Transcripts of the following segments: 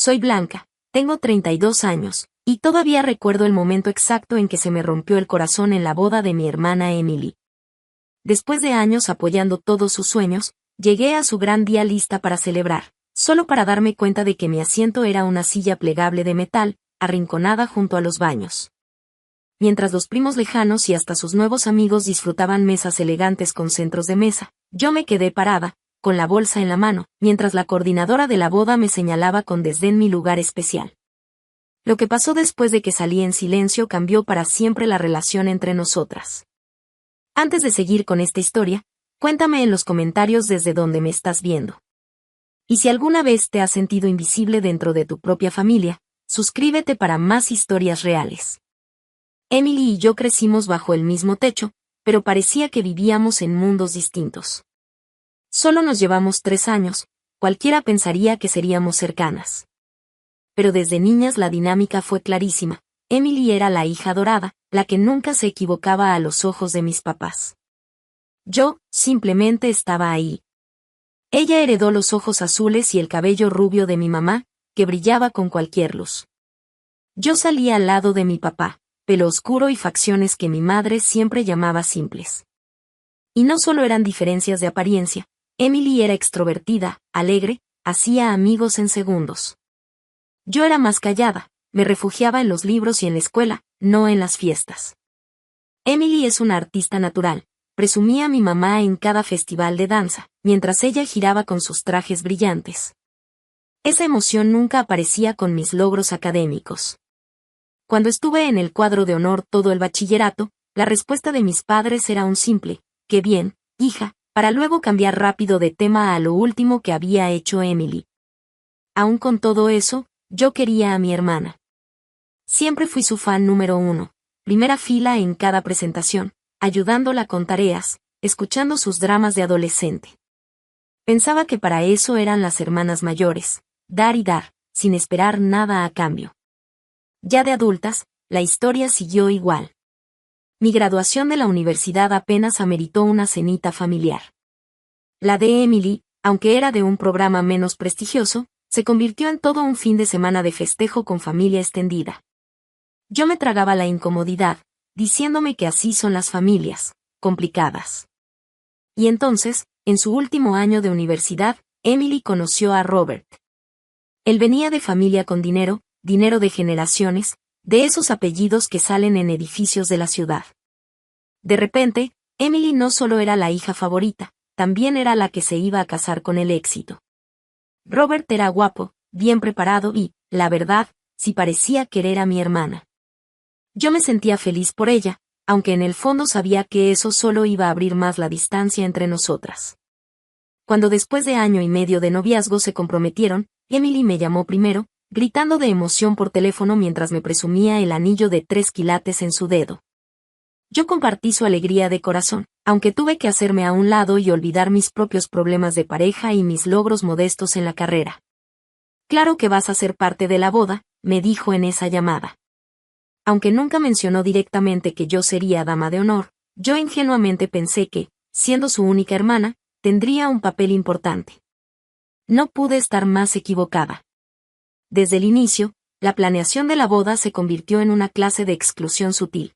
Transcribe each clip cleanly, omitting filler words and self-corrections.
Soy Blanca, tengo 32 años, y todavía recuerdo el momento exacto en que se me rompió el corazón en la boda de mi hermana Emily. Después de años apoyando todos sus sueños, llegué a su gran día lista para celebrar, solo para darme cuenta de que mi asiento era una silla plegable de metal, arrinconada junto a los baños. Mientras los primos lejanos y hasta sus nuevos amigos disfrutaban mesas elegantes con centros de mesa, yo me quedé parada, con la bolsa en la mano, mientras la coordinadora de la boda me señalaba con desdén mi lugar especial. Lo que pasó después de que salí en silencio cambió para siempre la relación entre nosotras. Antes de seguir con esta historia, cuéntame en los comentarios desde dónde me estás viendo. Y si alguna vez te has sentido invisible dentro de tu propia familia, suscríbete para más historias reales. Emily y yo crecimos bajo el mismo techo, pero parecía que vivíamos en mundos distintos. Solo nos llevamos 3 años, cualquiera pensaría que seríamos cercanas. Pero desde niñas la dinámica fue clarísima. Emily era la hija adorada, la que nunca se equivocaba a los ojos de mis papás. Yo, simplemente estaba ahí. Ella heredó los ojos azules y el cabello rubio de mi mamá, que brillaba con cualquier luz. Yo salía al lado de mi papá, pelo oscuro y facciones que mi madre siempre llamaba simples. Y no solo eran diferencias de apariencia, Emily era extrovertida, alegre, hacía amigos en segundos. Yo era más callada, me refugiaba en los libros y en la escuela, no en las fiestas. Emily es una artista natural, presumía a mi mamá en cada festival de danza, mientras ella giraba con sus trajes brillantes. Esa emoción nunca aparecía con mis logros académicos. Cuando estuve en el cuadro de honor todo el bachillerato, la respuesta de mis padres era un simple, «Qué bien, hija», para luego cambiar rápido de tema a lo último que había hecho Emily. Aún con todo eso, yo quería a mi hermana. Siempre fui su fan número 1, primera fila en cada presentación, ayudándola con tareas, escuchando sus dramas de adolescente. Pensaba que para eso eran las hermanas mayores, dar y dar, sin esperar nada a cambio. Ya de adultas, la historia siguió igual. Mi graduación de la universidad apenas ameritó una cenita familiar. La de Emily, aunque era de un programa menos prestigioso, se convirtió en todo un fin de semana de festejo con familia extendida. Yo me tragaba la incomodidad, diciéndome que así son las familias, complicadas. Y entonces, en su último año de universidad, Emily conoció a Robert. Él venía de familia con dinero de generaciones, de esos apellidos que salen en edificios de la ciudad. De repente, Emily no solo era la hija favorita, también era la que se iba a casar con el éxito. Robert era guapo, bien preparado y, la verdad, sí parecía querer a mi hermana. Yo me sentía feliz por ella, aunque en el fondo sabía que eso solo iba a abrir más la distancia entre nosotras. Cuando después de año y medio de noviazgo se comprometieron, Emily me llamó primero, gritando de emoción por teléfono mientras me presumía el anillo de 3 quilates en su dedo. Yo compartí su alegría de corazón, aunque tuve que hacerme a un lado y olvidar mis propios problemas de pareja y mis logros modestos en la carrera. Claro que vas a ser parte de la boda, me dijo en esa llamada. Aunque nunca mencionó directamente que yo sería dama de honor, yo ingenuamente pensé que, siendo su única hermana, tendría un papel importante. No pude estar más equivocada. Desde el inicio, la planeación de la boda se convirtió en una clase de exclusión sutil.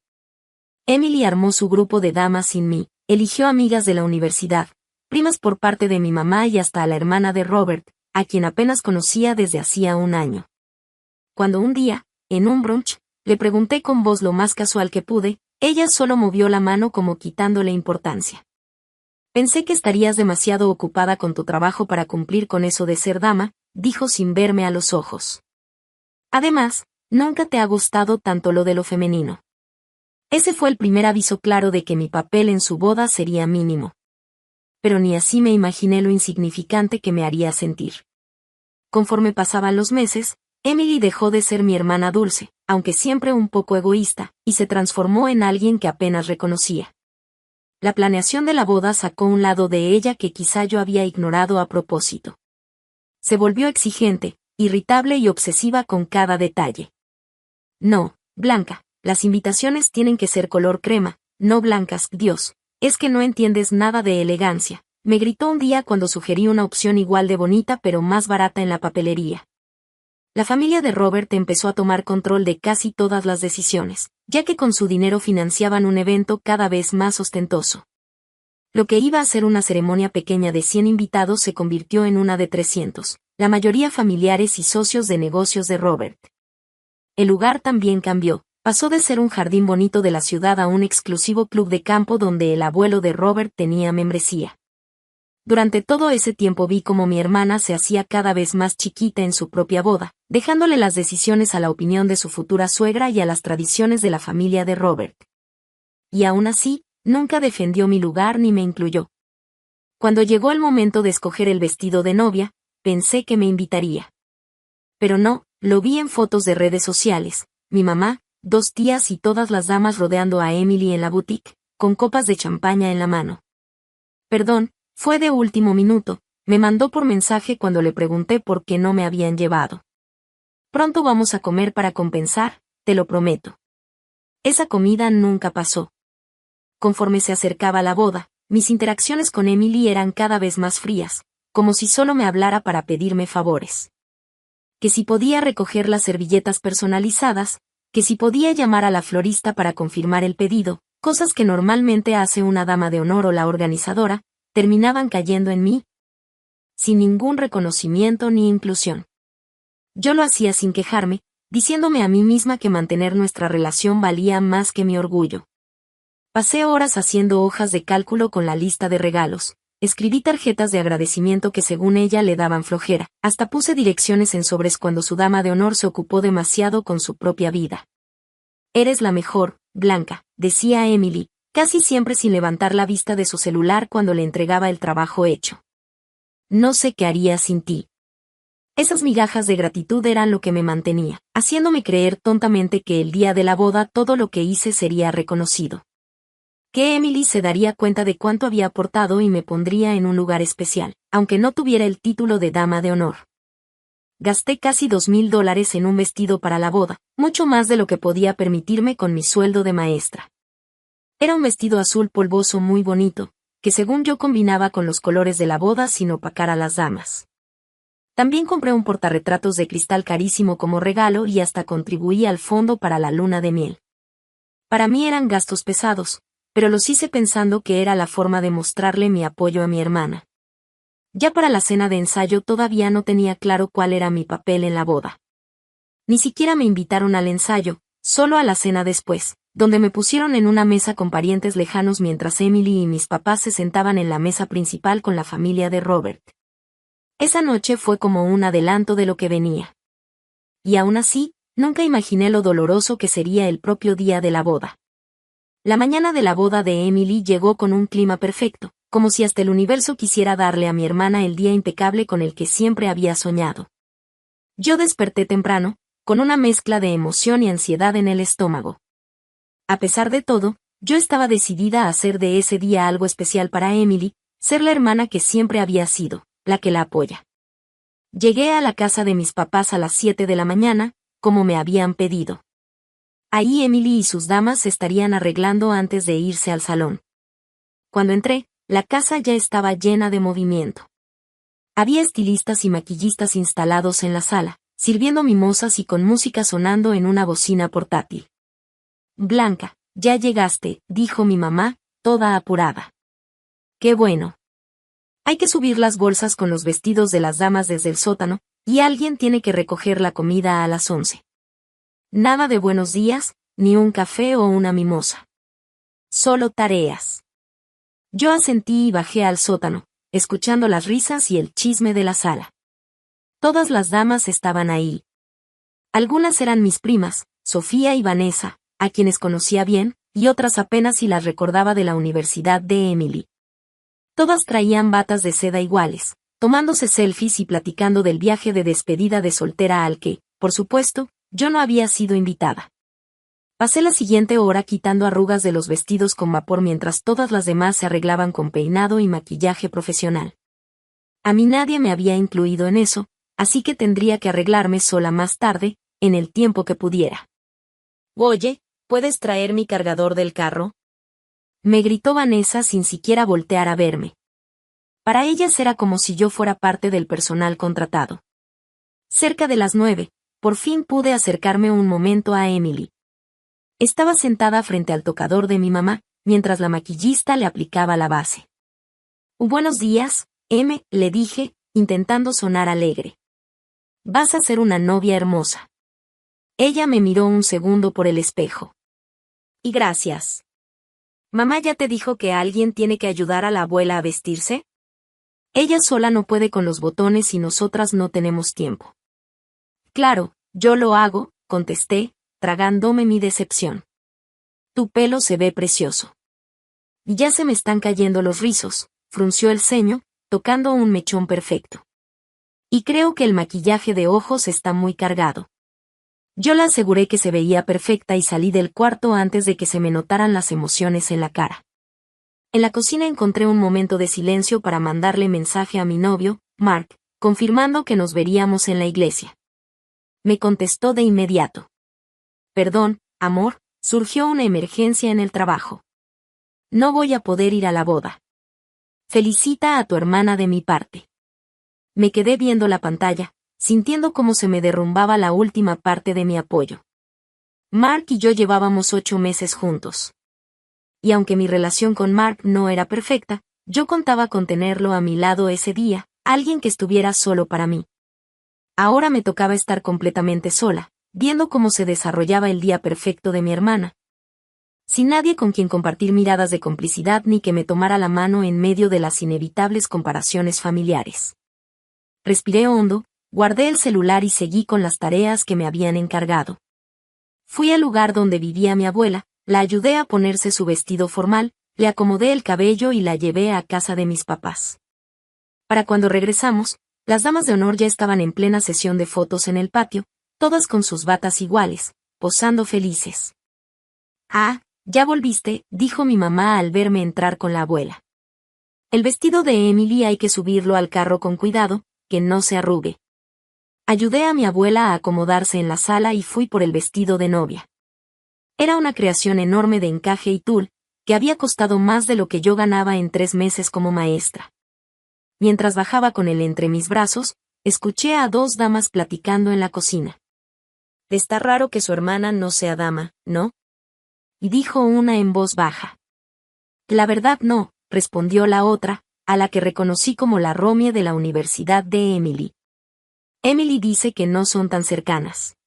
Emily armó su grupo de damas sin mí, eligió amigas de la universidad, primas por parte de mi mamá y hasta a la hermana de Robert, a quien apenas conocía desde hacía un año. Cuando un día, en un brunch, le pregunté con voz lo más casual que pude, ella solo movió la mano como quitándole importancia. Pensé que estarías demasiado ocupada con tu trabajo para cumplir con eso de ser dama, dijo sin verme a los ojos. Además, nunca te ha gustado tanto lo de lo femenino. Ese fue el primer aviso claro de que mi papel en su boda sería mínimo. Pero ni así me imaginé lo insignificante que me haría sentir. Conforme pasaban los meses, Emily dejó de ser mi hermana dulce, aunque siempre un poco egoísta, y se transformó en alguien que apenas reconocía. La planeación de la boda sacó un lado de ella que quizá yo había ignorado a propósito. Se volvió exigente, irritable y obsesiva con cada detalle. No, Blanca, las invitaciones tienen que ser color crema, no blancas, Dios, es que no entiendes nada de elegancia, me gritó un día cuando sugerí una opción igual de bonita pero más barata en la papelería. La familia de Robert empezó a tomar control de casi todas las decisiones, ya que con su dinero financiaban un evento cada vez más ostentoso. Lo que iba a ser una ceremonia pequeña de 100 invitados se convirtió en una de 300, la mayoría familiares y socios de negocios de Robert. El lugar también cambió, pasó de ser un jardín bonito de la ciudad a un exclusivo club de campo donde el abuelo de Robert tenía membresía. Durante todo ese tiempo vi cómo mi hermana se hacía cada vez más chiquita en su propia boda, dejándole las decisiones a la opinión de su futura suegra y a las tradiciones de la familia de Robert. Y aún así, nunca defendió mi lugar ni me incluyó. Cuando llegó el momento de escoger el vestido de novia, pensé que me invitaría. Pero no, lo vi en fotos de redes sociales, mi mamá, 2 tías y todas las damas rodeando a Emily en la boutique, con copas de champaña en la mano. Perdón, fue de último minuto, me mandó por mensaje cuando le pregunté por qué no me habían llevado. Pronto vamos a comer para compensar, te lo prometo. Esa comida nunca pasó. Conforme se acercaba la boda, mis interacciones con Emily eran cada vez más frías, como si solo me hablara para pedirme favores. Que si podía recoger las servilletas personalizadas, que si podía llamar a la florista para confirmar el pedido, cosas que normalmente hace una dama de honor o la organizadora, terminaban cayendo en mí, sin ningún reconocimiento ni inclusión. Yo lo hacía sin quejarme, diciéndome a mí misma que mantener nuestra relación valía más que mi orgullo. Pasé horas haciendo hojas de cálculo con la lista de regalos, escribí tarjetas de agradecimiento que según ella le daban flojera, hasta puse direcciones en sobres cuando su dama de honor se ocupó demasiado con su propia vida. Eres la mejor, Blanca, decía Emily, casi siempre sin levantar la vista de su celular cuando le entregaba el trabajo hecho. No sé qué haría sin ti. Esas migajas de gratitud eran lo que me mantenía, haciéndome creer tontamente que el día de la boda todo lo que hice sería reconocido. Que Emily se daría cuenta de cuánto había aportado y me pondría en un lugar especial, aunque no tuviera el título de dama de honor. Gasté casi $2,000 en un vestido para la boda, mucho más de lo que podía permitirme con mi sueldo de maestra. Era un vestido azul polvoso muy bonito, que según yo combinaba con los colores de la boda sin opacar a las damas. También compré un portarretratos de cristal carísimo como regalo y hasta contribuí al fondo para la luna de miel. Para mí eran gastos pesados, pero los hice pensando que era la forma de mostrarle mi apoyo a mi hermana. Ya para la cena de ensayo todavía no tenía claro cuál era mi papel en la boda. Ni siquiera me invitaron al ensayo, solo a la cena después, donde me pusieron en una mesa con parientes lejanos mientras Emily y mis papás se sentaban en la mesa principal con la familia de Robert. Esa noche fue como un adelanto de lo que venía. Y aún así, nunca imaginé lo doloroso que sería el propio día de la boda. La mañana de la boda de Emily llegó con un clima perfecto, como si hasta el universo quisiera darle a mi hermana el día impecable con el que siempre había soñado. Yo desperté temprano, con una mezcla de emoción y ansiedad en el estómago. A pesar de todo, yo estaba decidida a hacer de ese día algo especial para Emily, ser la hermana que siempre había sido, la que la apoya. Llegué a la casa de mis papás a las 7 de la mañana, como me habían pedido. Ahí Emily y sus damas se estarían arreglando antes de irse al salón. Cuando entré, la casa ya estaba llena de movimiento. Había estilistas y maquillistas instalados en la sala, sirviendo mimosas y con música sonando en una bocina portátil. Blanca, ya llegaste, dijo mi mamá, toda apurada. Qué bueno. Hay que subir las bolsas con los vestidos de las damas desde el sótano, y alguien tiene que recoger la comida a las 11. Nada de buenos días, ni un café o una mimosa. Solo tareas. Yo asentí y bajé al sótano, escuchando las risas y el chisme de la sala. Todas las damas estaban ahí. Algunas eran mis primas, Sofía y Vanessa, a quienes conocía bien, y otras apenas si las recordaba de la universidad de Emily. Todas traían batas de seda iguales, tomándose selfies y platicando del viaje de despedida de soltera al que, por supuesto, yo no había sido invitada. Pasé la siguiente hora quitando arrugas de los vestidos con vapor mientras todas las demás se arreglaban con peinado y maquillaje profesional. A mí nadie me había incluido en eso, así que tendría que arreglarme sola más tarde, en el tiempo que pudiera. Oye, ¿puedes traer mi cargador del carro? Me gritó Vanessa sin siquiera voltear a verme. Para ellas era como si yo fuera parte del personal contratado. Cerca de las 9, por fin pude acercarme un momento a Emily. Estaba sentada frente al tocador de mi mamá, mientras la maquillista le aplicaba la base. Buenos días, le dije, intentando sonar alegre. Vas a ser una novia hermosa. Ella me miró un segundo por el espejo. Y gracias. ¿Mamá ya te dijo que alguien tiene que ayudar a la abuela a vestirse? Ella sola no puede con los botones y nosotras no tenemos tiempo. Claro, yo lo hago, contesté, tragándome mi decepción. Tu pelo se ve precioso. Y ya se me están cayendo los rizos, frunció el ceño, tocando un mechón perfecto. Y creo que el maquillaje de ojos está muy cargado. Yo la aseguré que se veía perfecta y salí del cuarto antes de que se me notaran las emociones en la cara. En la cocina encontré un momento de silencio para mandarle mensaje a mi novio, Mark, confirmando que nos veríamos en la iglesia. Me contestó de inmediato. Perdón, amor, surgió una emergencia en el trabajo. No voy a poder ir a la boda. Felicita a tu hermana de mi parte. Me quedé viendo la pantalla, sintiendo cómo se me derrumbaba la última parte de mi apoyo. Mark y yo llevábamos 8 meses juntos. Y aunque mi relación con Mark no era perfecta, yo contaba con tenerlo a mi lado ese día, alguien que estuviera solo para mí. Ahora me tocaba estar completamente sola, viendo cómo se desarrollaba el día perfecto de mi hermana. Sin nadie con quien compartir miradas de complicidad ni que me tomara la mano en medio de las inevitables comparaciones familiares. Respiré hondo, guardé el celular y seguí con las tareas que me habían encargado. Fui al lugar donde vivía mi abuela, la ayudé a ponerse su vestido formal, le acomodé el cabello y la llevé a casa de mis papás. Para cuando regresamos, las damas de honor ya estaban en plena sesión de fotos en el patio, todas con sus batas iguales, posando felices. Ah, ya volviste, dijo mi mamá al verme entrar con la abuela. El vestido de Emily hay que subirlo al carro con cuidado, que no se arrugue. Ayudé a mi abuela a acomodarse en la sala y fui por el vestido de novia. Era una creación enorme de encaje y tul, que había costado más de lo que yo ganaba en 3 meses como maestra. Mientras bajaba con él entre mis brazos, escuché a 2 damas platicando en la cocina. Está raro que su hermana no sea dama, ¿no? Y dijo una en voz baja. La verdad no, respondió la otra, a la que reconocí como la Romie de la Universidad de Emily. Emily dice que no son tan cercanas.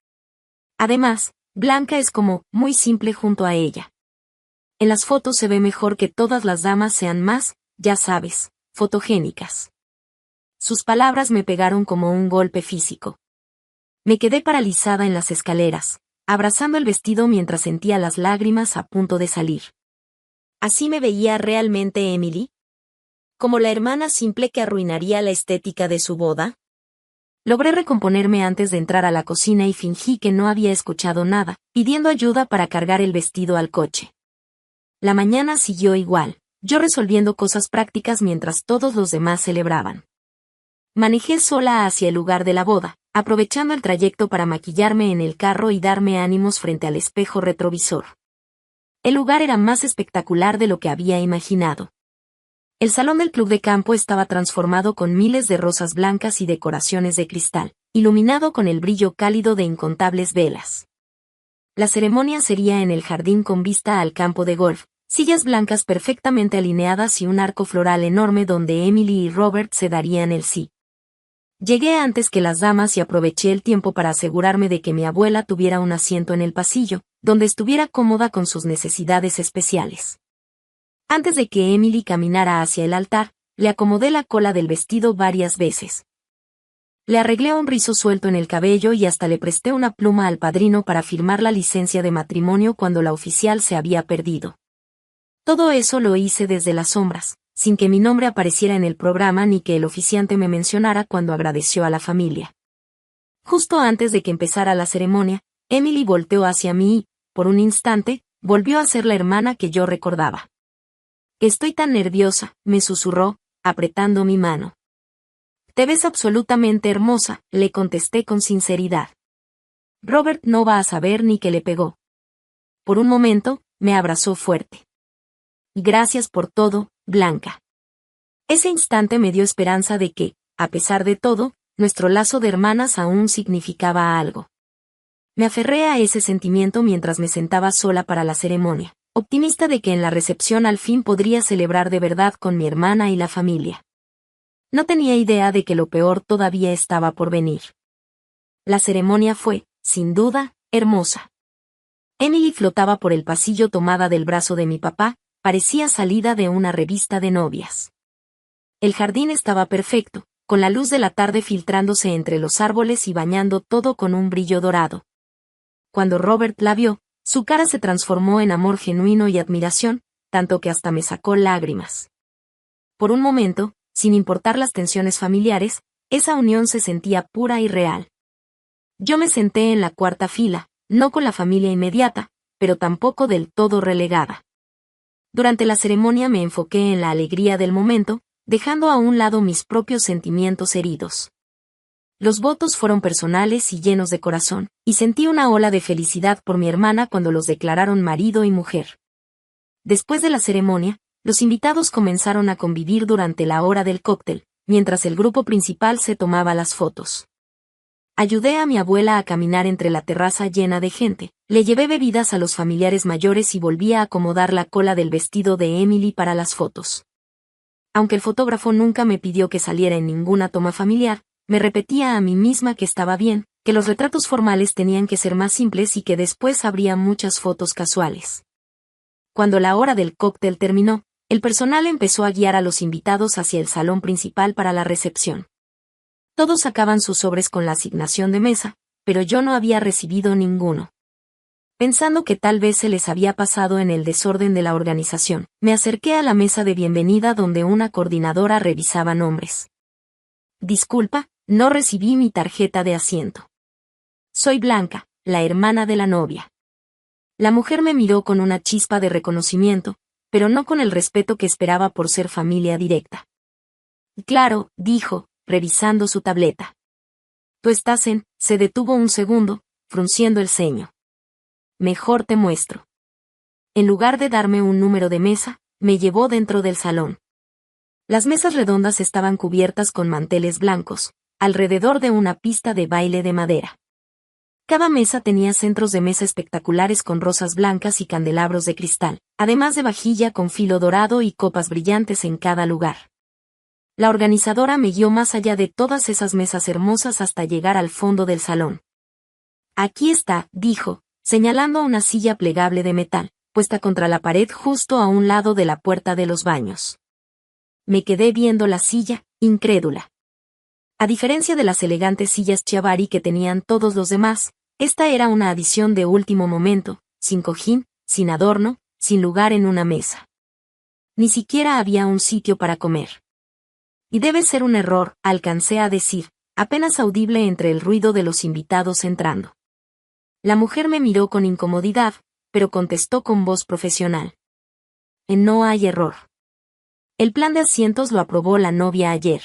Además, Blanca es como muy simple junto a ella. En las fotos se ve mejor que todas las damas sean más, ya sabes, fotogénicas. Sus palabras me pegaron como un golpe físico. Me quedé paralizada en las escaleras, abrazando el vestido mientras sentía las lágrimas a punto de salir. ¿Así me veía realmente Emily? ¿Como la hermana simple que arruinaría la estética de su boda? Logré recomponerme antes de entrar a la cocina y fingí que no había escuchado nada, pidiendo ayuda para cargar el vestido al coche. La mañana siguió igual, yo resolviendo cosas prácticas mientras todos los demás celebraban. Manejé sola hacia el lugar de la boda, aprovechando el trayecto para maquillarme en el carro y darme ánimos frente al espejo retrovisor. El lugar era más espectacular de lo que había imaginado. El salón del club de campo estaba transformado con miles de rosas blancas y decoraciones de cristal, iluminado con el brillo cálido de incontables velas. La ceremonia sería en el jardín con vista al campo de golf, sillas blancas perfectamente alineadas y un arco floral enorme donde Emily y Robert se darían el sí. Llegué antes que las damas y aproveché el tiempo para asegurarme de que mi abuela tuviera un asiento en el pasillo, donde estuviera cómoda con sus necesidades especiales. Antes de que Emily caminara hacia el altar, le acomodé la cola del vestido varias veces. Le arreglé un rizo suelto en el cabello y hasta le presté una pluma al padrino para firmar la licencia de matrimonio cuando la oficial se había perdido. Todo eso lo hice desde las sombras, sin que mi nombre apareciera en el programa ni que el oficiante me mencionara cuando agradeció a la familia. Justo antes de que empezara la ceremonia, Emily volteó hacia mí y, por un instante, volvió a ser la hermana que yo recordaba. Estoy tan nerviosa, me susurró, apretando mi mano. Te ves absolutamente hermosa, le contesté con sinceridad. Robert no va a saber ni que le pegó. Por un momento, me abrazó fuerte. Gracias por todo, Blanca. Ese instante me dio esperanza de que, a pesar de todo, nuestro lazo de hermanas aún significaba algo. Me aferré a ese sentimiento mientras me sentaba sola para la ceremonia, optimista de que en la recepción al fin podría celebrar de verdad con mi hermana y la familia. No tenía idea de que lo peor todavía estaba por venir. La ceremonia fue, sin duda, hermosa. Emily flotaba por el pasillo tomada del brazo de mi papá, parecía salida de una revista de novias. El jardín estaba perfecto, con la luz de la tarde filtrándose entre los árboles y bañando todo con un brillo dorado. Cuando Robert la vio, su cara se transformó en amor genuino y admiración, tanto que hasta me sacó lágrimas. Por un momento, sin importar las tensiones familiares, esa unión se sentía pura y real. Yo me senté en la cuarta fila, no con la familia inmediata, pero tampoco del todo relegada. Durante la ceremonia me enfoqué en la alegría del momento, dejando a un lado mis propios sentimientos heridos. Los votos fueron personales y llenos de corazón, y sentí una ola de felicidad por mi hermana cuando los declararon marido y mujer. Después de la ceremonia, los invitados comenzaron a convivir durante la hora del cóctel, mientras el grupo principal se tomaba las fotos. Ayudé a mi abuela a caminar entre la terraza llena de gente, le llevé bebidas a los familiares mayores y volví a acomodar la cola del vestido de Emily para las fotos. Aunque el fotógrafo nunca me pidió que saliera en ninguna toma familiar, me repetía a mí misma que estaba bien, que los retratos formales tenían que ser más simples y que después habría muchas fotos casuales. Cuando la hora del cóctel terminó, el personal empezó a guiar a los invitados hacia el salón principal para la recepción. Todos sacaban sus sobres con la asignación de mesa, pero yo no había recibido ninguno. Pensando que tal vez se les había pasado en el desorden de la organización, me acerqué a la mesa de bienvenida donde una coordinadora revisaba nombres. Disculpa, no recibí mi tarjeta de asiento. Soy Blanca, la hermana de la novia. La mujer me miró con una chispa de reconocimiento, pero no con el respeto que esperaba por ser familia directa. Claro, dijo, revisando su tableta. Tú estás en, se detuvo un segundo, frunciendo el ceño. Mejor te muestro. En lugar de darme un número de mesa, me llevó dentro del salón. Las mesas redondas estaban cubiertas con manteles blancos, alrededor de una pista de baile de madera. Cada mesa tenía centros de mesa espectaculares con rosas blancas y candelabros de cristal, además de vajilla con filo dorado y copas brillantes en cada lugar. La organizadora me guió más allá de todas esas mesas hermosas hasta llegar al fondo del salón. Aquí está, dijo, señalando una silla plegable de metal, puesta contra la pared justo a un lado de la puerta de los baños. Me quedé viendo la silla, incrédula. A diferencia de las elegantes sillas Chiavari que tenían todos los demás, esta era una adición de último momento, sin cojín, sin adorno, sin lugar en una mesa. Ni siquiera había un sitio para comer. Y debe ser un error, alcancé a decir, apenas audible entre el ruido de los invitados entrando. La mujer me miró con incomodidad, pero contestó con voz profesional. No hay error. El plan de asientos lo aprobó la novia ayer.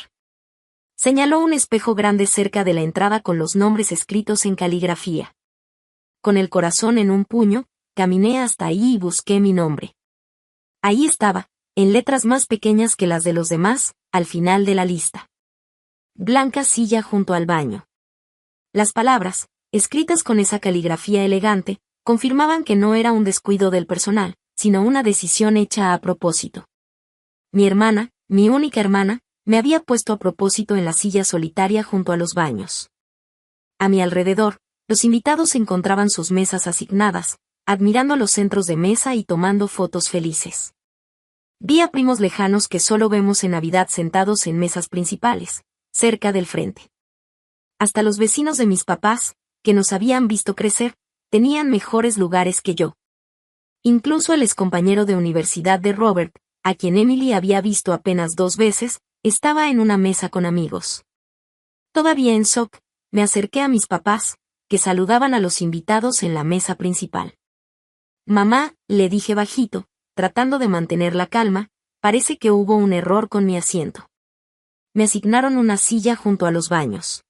Señaló un espejo grande cerca de la entrada con los nombres escritos en caligrafía. Con el corazón en un puño, caminé hasta ahí y busqué mi nombre. Ahí estaba, en letras más pequeñas que las de los demás, al final de la lista. Blanca silla junto al baño. Las palabras, escritas con esa caligrafía elegante, confirmaban que no era un descuido del personal, sino una decisión hecha a propósito. Mi hermana, mi única hermana, me había puesto a propósito en la silla solitaria junto a los baños. A mi alrededor, los invitados encontraban sus mesas asignadas, admirando los centros de mesa y tomando fotos felices. Vi a primos lejanos que solo vemos en Navidad sentados en mesas principales, cerca del frente. Hasta los vecinos de mis papás, que nos habían visto crecer, tenían mejores lugares que yo. Incluso el excompañero de universidad de Robert, a quien Emily había visto apenas 2 veces, estaba en una mesa con amigos. Todavía en shock, me acerqué a mis papás, que saludaban a los invitados en la mesa principal. Mamá, le dije bajito, tratando de mantener la calma, parece que hubo un error con mi asiento. Me asignaron una silla junto a los baños.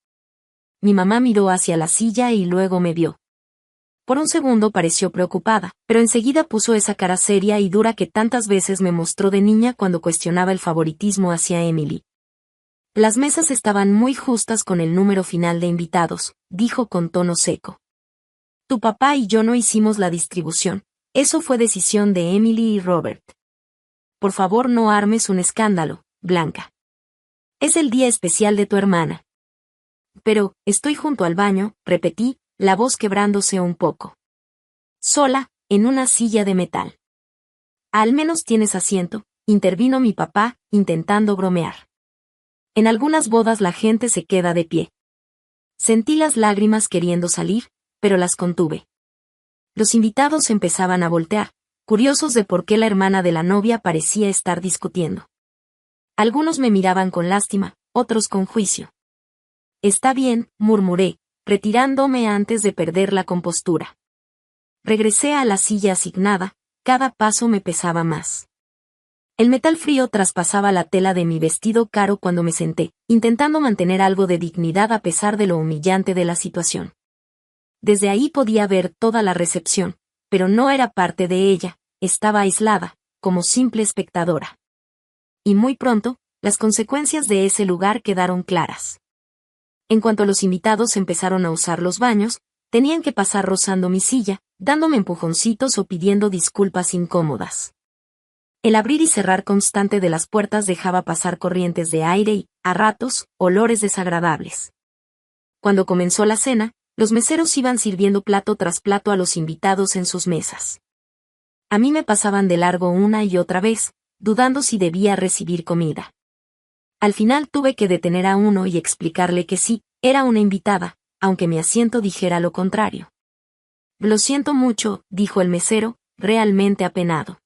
Mi mamá miró hacia la silla y luego me vio. Por un segundo pareció preocupada, pero enseguida puso esa cara seria y dura que tantas veces me mostró de niña cuando cuestionaba el favoritismo hacia Emily. Las mesas estaban muy justas con el número final de invitados, dijo con tono seco. Tu papá y yo no hicimos la distribución. Eso fue decisión de Emily y Robert. Por favor, no armes un escándalo, Blanca. Es el día especial de tu hermana. Pero, estoy junto al baño, repetí, la voz quebrándose un poco. Sola, en una silla de metal. Al menos tienes asiento, intervino mi papá, intentando bromear. En algunas bodas la gente se queda de pie. Sentí las lágrimas queriendo salir, pero las contuve. Los invitados empezaban a voltear, curiosos de por qué la hermana de la novia parecía estar discutiendo. Algunos me miraban con lástima, otros con juicio. Está bien, murmuré, retirándome antes de perder la compostura. Regresé a la silla asignada, cada paso me pesaba más. El metal frío traspasaba la tela de mi vestido caro cuando me senté, intentando mantener algo de dignidad a pesar de lo humillante de la situación. Desde ahí podía ver toda la recepción, pero no era parte de ella, estaba aislada, como simple espectadora. Y muy pronto, las consecuencias de ese lugar quedaron claras. En cuanto los invitados empezaron a usar los baños, tenían que pasar rozando mi silla, dándome empujoncitos o pidiendo disculpas incómodas. El abrir y cerrar constante de las puertas dejaba pasar corrientes de aire y, a ratos, olores desagradables. Cuando comenzó la cena, los meseros iban sirviendo plato tras plato a los invitados en sus mesas. A mí me pasaban de largo una y otra vez, dudando si debía recibir comida. Al final tuve que detener a uno y explicarle que sí, era una invitada, aunque mi asiento dijera lo contrario. Lo siento mucho, dijo el mesero, realmente apenado.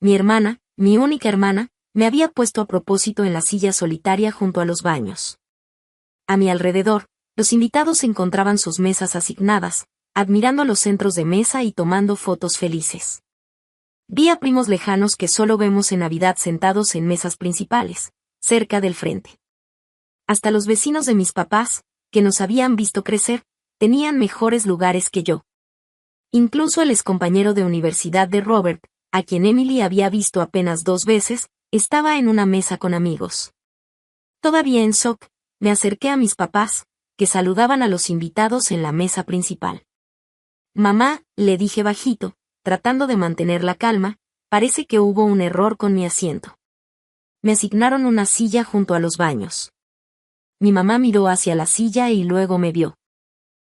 Mi hermana, mi única hermana, me había puesto a propósito en la silla solitaria junto a los baños. A mi alrededor, los invitados encontraban sus mesas asignadas, admirando los centros de mesa y tomando fotos felices. Vi a primos lejanos que solo vemos en Navidad sentados en mesas principales, cerca del frente. Hasta los vecinos de mis papás, que nos habían visto crecer, tenían mejores lugares que yo. Incluso el excompañero de universidad de Robert, a quien Emily había visto apenas 2 veces, estaba en una mesa con amigos. Todavía en shock, me acerqué a mis papás, que saludaban a los invitados en la mesa principal. Mamá, le dije bajito, tratando de mantener la calma, parece que hubo un error con mi asiento. Me asignaron una silla junto a los baños. Mi mamá miró hacia la silla y luego me vio.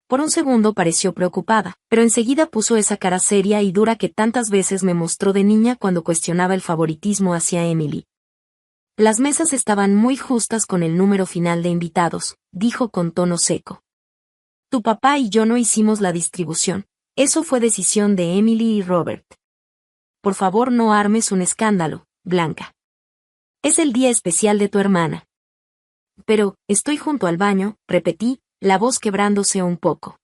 Por un segundo pareció preocupada, pero enseguida puso esa cara seria y dura que tantas veces me mostró de niña cuando cuestionaba el favoritismo hacia Emily. Las mesas estaban muy justas con el número final de invitados, dijo con tono seco. Tu papá y yo no hicimos la distribución, eso fue decisión de Emily y Robert. Por favor, no armes un escándalo, Blanca. Es el día especial de tu hermana. Pero, estoy junto al baño, repetí, la voz quebrándose un poco.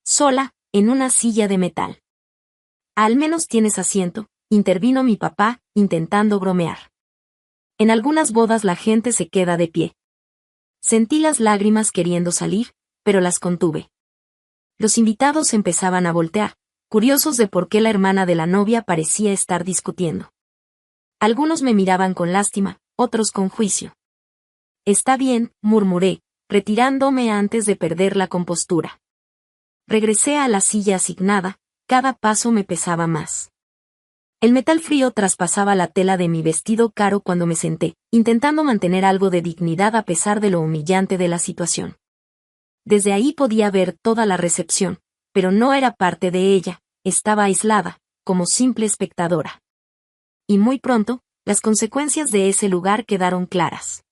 Sola, en una silla de metal. Al menos tienes asiento, intervino mi papá, intentando bromear. En algunas bodas la gente se queda de pie. Sentí las lágrimas queriendo salir, pero las contuve. Los invitados empezaban a voltear, curiosos de por qué la hermana de la novia parecía estar discutiendo. Algunos me miraban con lástima, otros con juicio. Está bien, murmuré, retirándome antes de perder la compostura. Regresé a la silla asignada, cada paso me pesaba más. El metal frío traspasaba la tela de mi vestido caro cuando me senté, intentando mantener algo de dignidad a pesar de lo humillante de la situación. Desde ahí podía ver toda la recepción, pero no era parte de ella, estaba aislada, como simple espectadora. Y muy pronto, las consecuencias de ese lugar quedaron claras.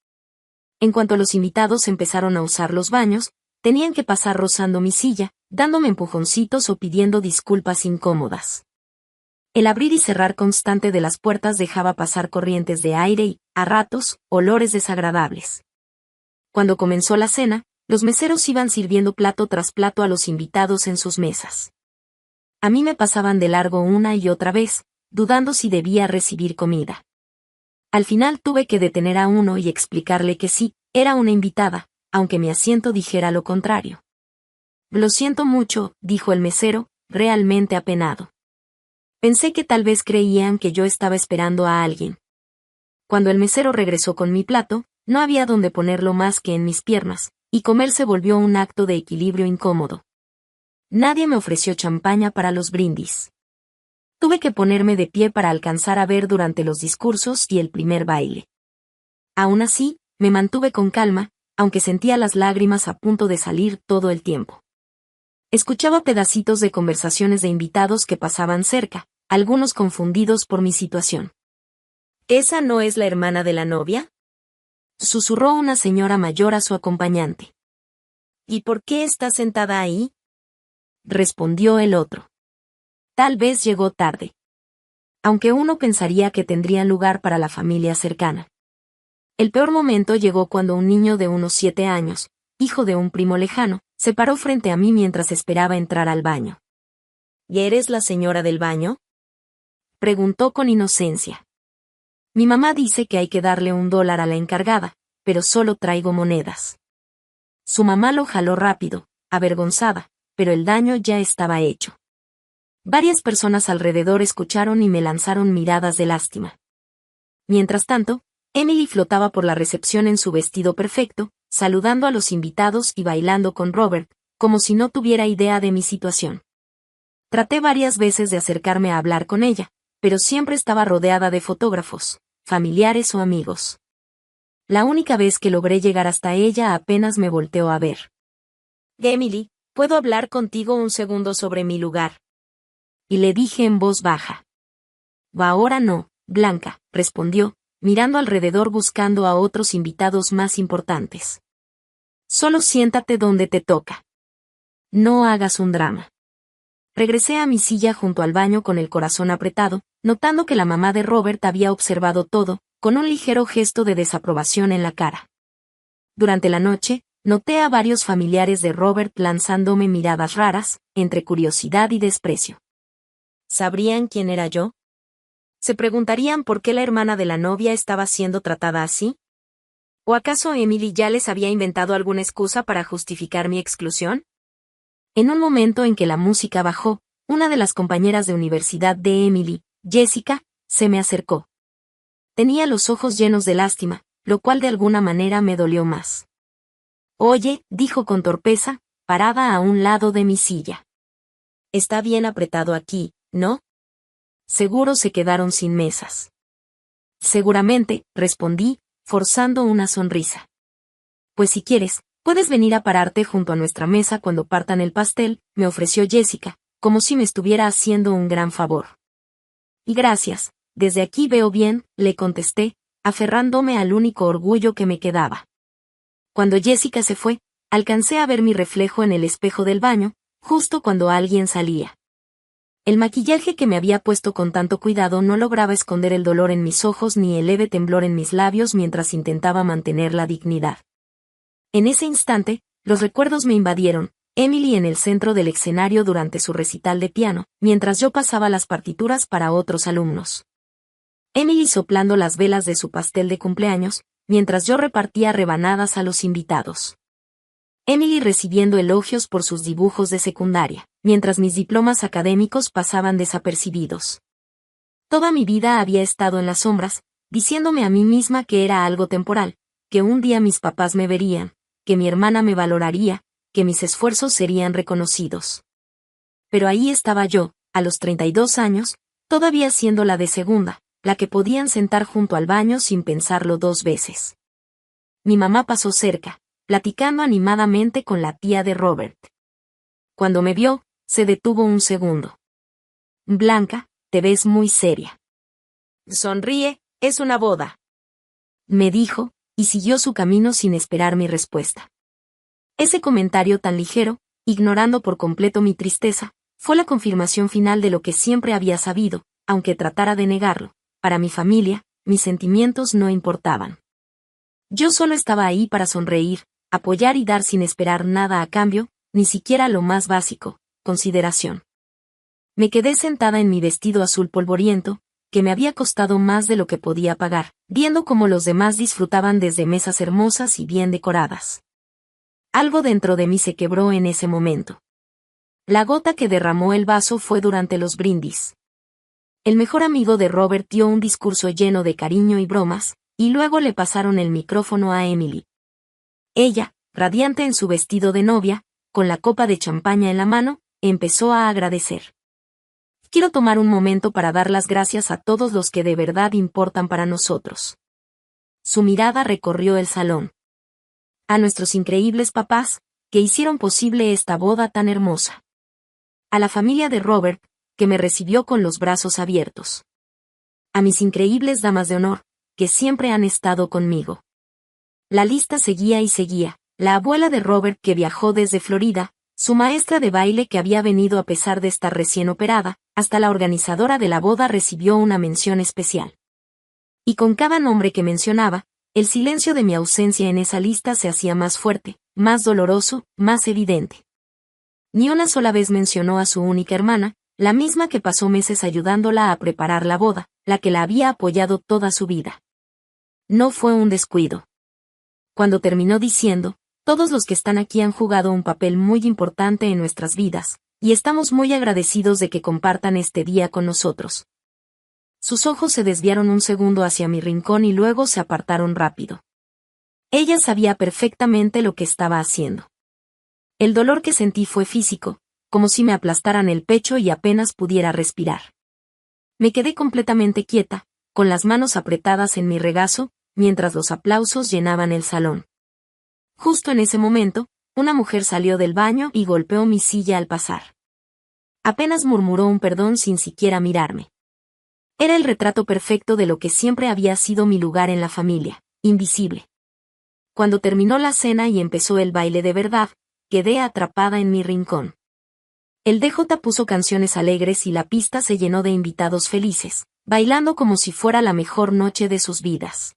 En cuanto los invitados empezaron a usar los baños, tenían que pasar rozando mi silla, dándome empujoncitos o pidiendo disculpas incómodas. El abrir y cerrar constante de las puertas dejaba pasar corrientes de aire y, a ratos, olores desagradables. Cuando comenzó la cena, los meseros iban sirviendo plato tras plato a los invitados en sus mesas. A mí me pasaban de largo una y otra vez, dudando si debía recibir comida. Al final tuve que detener a uno y explicarle que sí, era una invitada, aunque mi asiento dijera lo contrario. Lo siento mucho, dijo el mesero, realmente apenado. Pensé que tal vez creían que yo estaba esperando a alguien. Cuando el mesero regresó con mi plato, no había donde ponerlo más que en mis piernas, y comer se volvió un acto de equilibrio incómodo. Nadie me ofreció champaña para los brindis. Tuve que ponerme de pie para alcanzar a ver durante los discursos y el primer baile. Aún así, me mantuve con calma, aunque sentía las lágrimas a punto de salir todo el tiempo. Escuchaba pedacitos de conversaciones de invitados que pasaban cerca, algunos confundidos por mi situación. ¿Esa no es la hermana de la novia?, susurró una señora mayor a su acompañante. ¿Y por qué está sentada ahí?, respondió el otro. Tal vez llegó tarde. Aunque uno pensaría que tendrían lugar para la familia cercana. El peor momento llegó cuando un niño de unos 7 años, hijo de un primo lejano, se paró frente a mí mientras esperaba entrar al baño. ¿Y eres la señora del baño?, preguntó con inocencia. Mi mamá dice que hay que darle $1 a la encargada, pero solo traigo monedas. Su mamá lo jaló rápido, avergonzada, pero el daño ya estaba hecho. Varias personas alrededor escucharon y me lanzaron miradas de lástima. Mientras tanto, Emily flotaba por la recepción en su vestido perfecto, saludando a los invitados y bailando con Robert, como si no tuviera idea de mi situación. Traté varias veces de acercarme a hablar con ella, pero siempre estaba rodeada de fotógrafos, familiares o amigos. La única vez que logré llegar hasta ella apenas me volteó a ver. Emily, ¿puedo hablar contigo un segundo sobre mi lugar?, y le dije en voz baja. Ahora no, Blanca, respondió, mirando alrededor buscando a otros invitados más importantes. Solo siéntate donde te toca. No hagas un drama. Regresé a mi silla junto al baño con el corazón apretado, notando que la mamá de Robert había observado todo, con un ligero gesto de desaprobación en la cara. Durante la noche, noté a varios familiares de Robert lanzándome miradas raras, entre curiosidad y desprecio. ¿Sabrían quién era yo? ¿Se preguntarían por qué la hermana de la novia estaba siendo tratada así? ¿O acaso Emily ya les había inventado alguna excusa para justificar mi exclusión? En un momento en que la música bajó, una de las compañeras de universidad de Emily, Jessica, se me acercó. Tenía los ojos llenos de lástima, lo cual de alguna manera me dolió más. Oye, dijo con torpeza, parada a un lado de mi silla. Está bien apretado aquí, ¿no? Seguro se quedaron sin mesas. Seguramente, respondí, forzando una sonrisa. Pues si quieres, puedes venir a pararte junto a nuestra mesa cuando partan el pastel, me ofreció Jessica, como si me estuviera haciendo un gran favor. Y gracias, desde aquí veo bien, le contesté, aferrándome al único orgullo que me quedaba. Cuando Jessica se fue, alcancé a ver mi reflejo en el espejo del baño, justo cuando alguien salía. El maquillaje que me había puesto con tanto cuidado no lograba esconder el dolor en mis ojos ni el leve temblor en mis labios mientras intentaba mantener la dignidad. En ese instante, los recuerdos me invadieron, Emily en el centro del escenario durante su recital de piano, mientras yo pasaba las partituras para otros alumnos. Emily soplando las velas de su pastel de cumpleaños, mientras yo repartía rebanadas a los invitados. Emily recibiendo elogios por sus dibujos de secundaria, mientras mis diplomas académicos pasaban desapercibidos. Toda mi vida había estado en las sombras, diciéndome a mí misma que era algo temporal, que un día mis papás me verían, que mi hermana me valoraría, que mis esfuerzos serían reconocidos. Pero ahí estaba yo, a los 32 años, todavía siendo la de segunda, la que podían sentar junto al baño sin pensarlo 2 veces. Mi mamá pasó cerca, platicando animadamente con la tía de Robert. Cuando me vio, se detuvo un segundo. Blanca, te ves muy seria. Sonríe, es una boda, me dijo, y siguió su camino sin esperar mi respuesta. Ese comentario tan ligero, ignorando por completo mi tristeza, fue la confirmación final de lo que siempre había sabido, aunque tratara de negarlo. Para mi familia, mis sentimientos no importaban. Yo solo estaba ahí para sonreír, apoyar y dar sin esperar nada a cambio, ni siquiera lo más básico, consideración. Me quedé sentada en mi vestido azul polvoriento, que me había costado más de lo que podía pagar, viendo cómo los demás disfrutaban desde mesas hermosas y bien decoradas. Algo dentro de mí se quebró en ese momento. La gota que derramó el vaso fue durante los brindis. El mejor amigo de Robert dio un discurso lleno de cariño y bromas, y luego le pasaron el micrófono a Emily. Ella, radiante en su vestido de novia, con la copa de champaña en la mano, empezó a agradecer. Quiero tomar un momento para dar las gracias a todos los que de verdad importan para nosotros. Su mirada recorrió el salón. A nuestros increíbles papás, que hicieron posible esta boda tan hermosa. A la familia de Robert, que me recibió con los brazos abiertos. A mis increíbles damas de honor, que siempre han estado conmigo. La lista seguía y seguía. La abuela de Robert que viajó desde Florida, su maestra de baile que había venido a pesar de estar recién operada, hasta la organizadora de la boda recibió una mención especial. Y con cada nombre que mencionaba, el silencio de mi ausencia en esa lista se hacía más fuerte, más doloroso, más evidente. Ni una sola vez mencionó a su única hermana, la misma que pasó meses ayudándola a preparar la boda, la que la había apoyado toda su vida. No fue un descuido. Cuando terminó diciendo, todos los que están aquí han jugado un papel muy importante en nuestras vidas, y estamos muy agradecidos de que compartan este día con nosotros. Sus ojos se desviaron un segundo hacia mi rincón y luego se apartaron rápido. Ella sabía perfectamente lo que estaba haciendo. El dolor que sentí fue físico, como si me aplastaran el pecho y apenas pudiera respirar. Me quedé completamente quieta, con las manos apretadas en mi regazo, mientras los aplausos llenaban el salón. Justo en ese momento, una mujer salió del baño y golpeó mi silla al pasar. Apenas murmuró un perdón sin siquiera mirarme. Era el retrato perfecto de lo que siempre había sido mi lugar en la familia, invisible. Cuando terminó la cena y empezó el baile de verdad, quedé atrapada en mi rincón. El DJ puso canciones alegres y la pista se llenó de invitados felices, bailando como si fuera la mejor noche de sus vidas.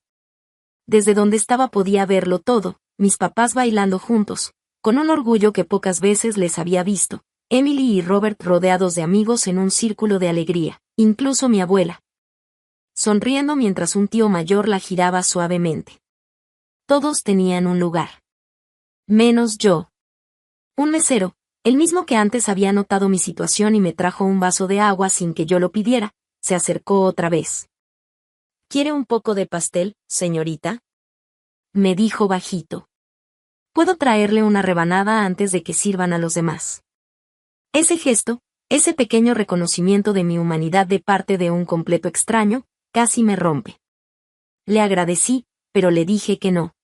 Desde donde estaba podía verlo todo, mis papás bailando juntos, con un orgullo que pocas veces les había visto, Emily y Robert rodeados de amigos en un círculo de alegría, incluso mi abuela. Sonriendo mientras un tío mayor la giraba suavemente. Todos tenían un lugar. Menos yo. Un mesero, el mismo que antes había notado mi situación y me trajo un vaso de agua sin que yo lo pidiera, se acercó otra vez. ¿Quiere un poco de pastel, señorita?, me dijo bajito. Puedo traerle una rebanada antes de que sirvan a los demás. Ese gesto, ese pequeño reconocimiento de mi humanidad de parte de un completo extraño, casi me rompe. Le agradecí, pero le dije que no.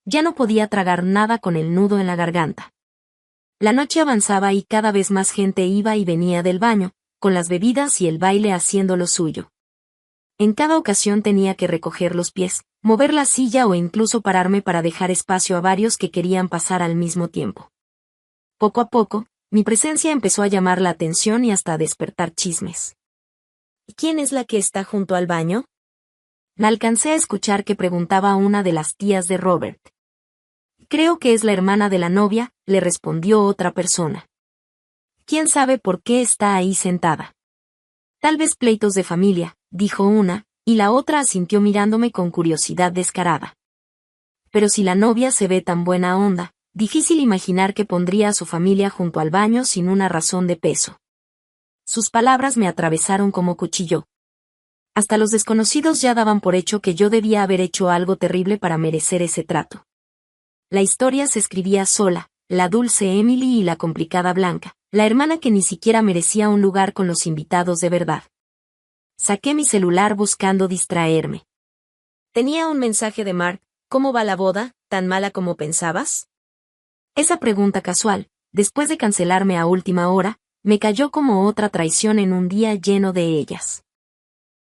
Ya no podía tragar nada con el nudo en la garganta. La noche avanzaba y cada vez más gente iba y venía del baño, con las bebidas y el baile haciendo lo suyo. En cada ocasión tenía que recoger los pies, mover la silla o incluso pararme para dejar espacio a varios que querían pasar al mismo tiempo. Poco a poco, mi presencia empezó a llamar la atención y hasta a despertar chismes. ¿Quién es la que está junto al baño?, la alcancé a escuchar que preguntaba a una de las tías de Robert. Creo que es la hermana de la novia, le respondió otra persona. ¿Quién sabe por qué está ahí sentada? Tal vez pleitos de familia, dijo una, y la otra asintió mirándome con curiosidad descarada. Pero si la novia se ve tan buena onda, difícil imaginar que pondría a su familia junto al baño sin una razón de peso. Sus palabras me atravesaron como cuchillo. Hasta los desconocidos ya daban por hecho que yo debía haber hecho algo terrible para merecer ese trato. La historia se escribía sola, la dulce Emily y la complicada Blanca, la hermana que ni siquiera merecía un lugar con los invitados de verdad. Saqué mi celular buscando distraerme. Tenía un mensaje de Mark: ¿cómo va la boda? ¿Tan mala como pensabas? Esa pregunta casual, después de cancelarme a última hora, me cayó como otra traición en un día lleno de ellas.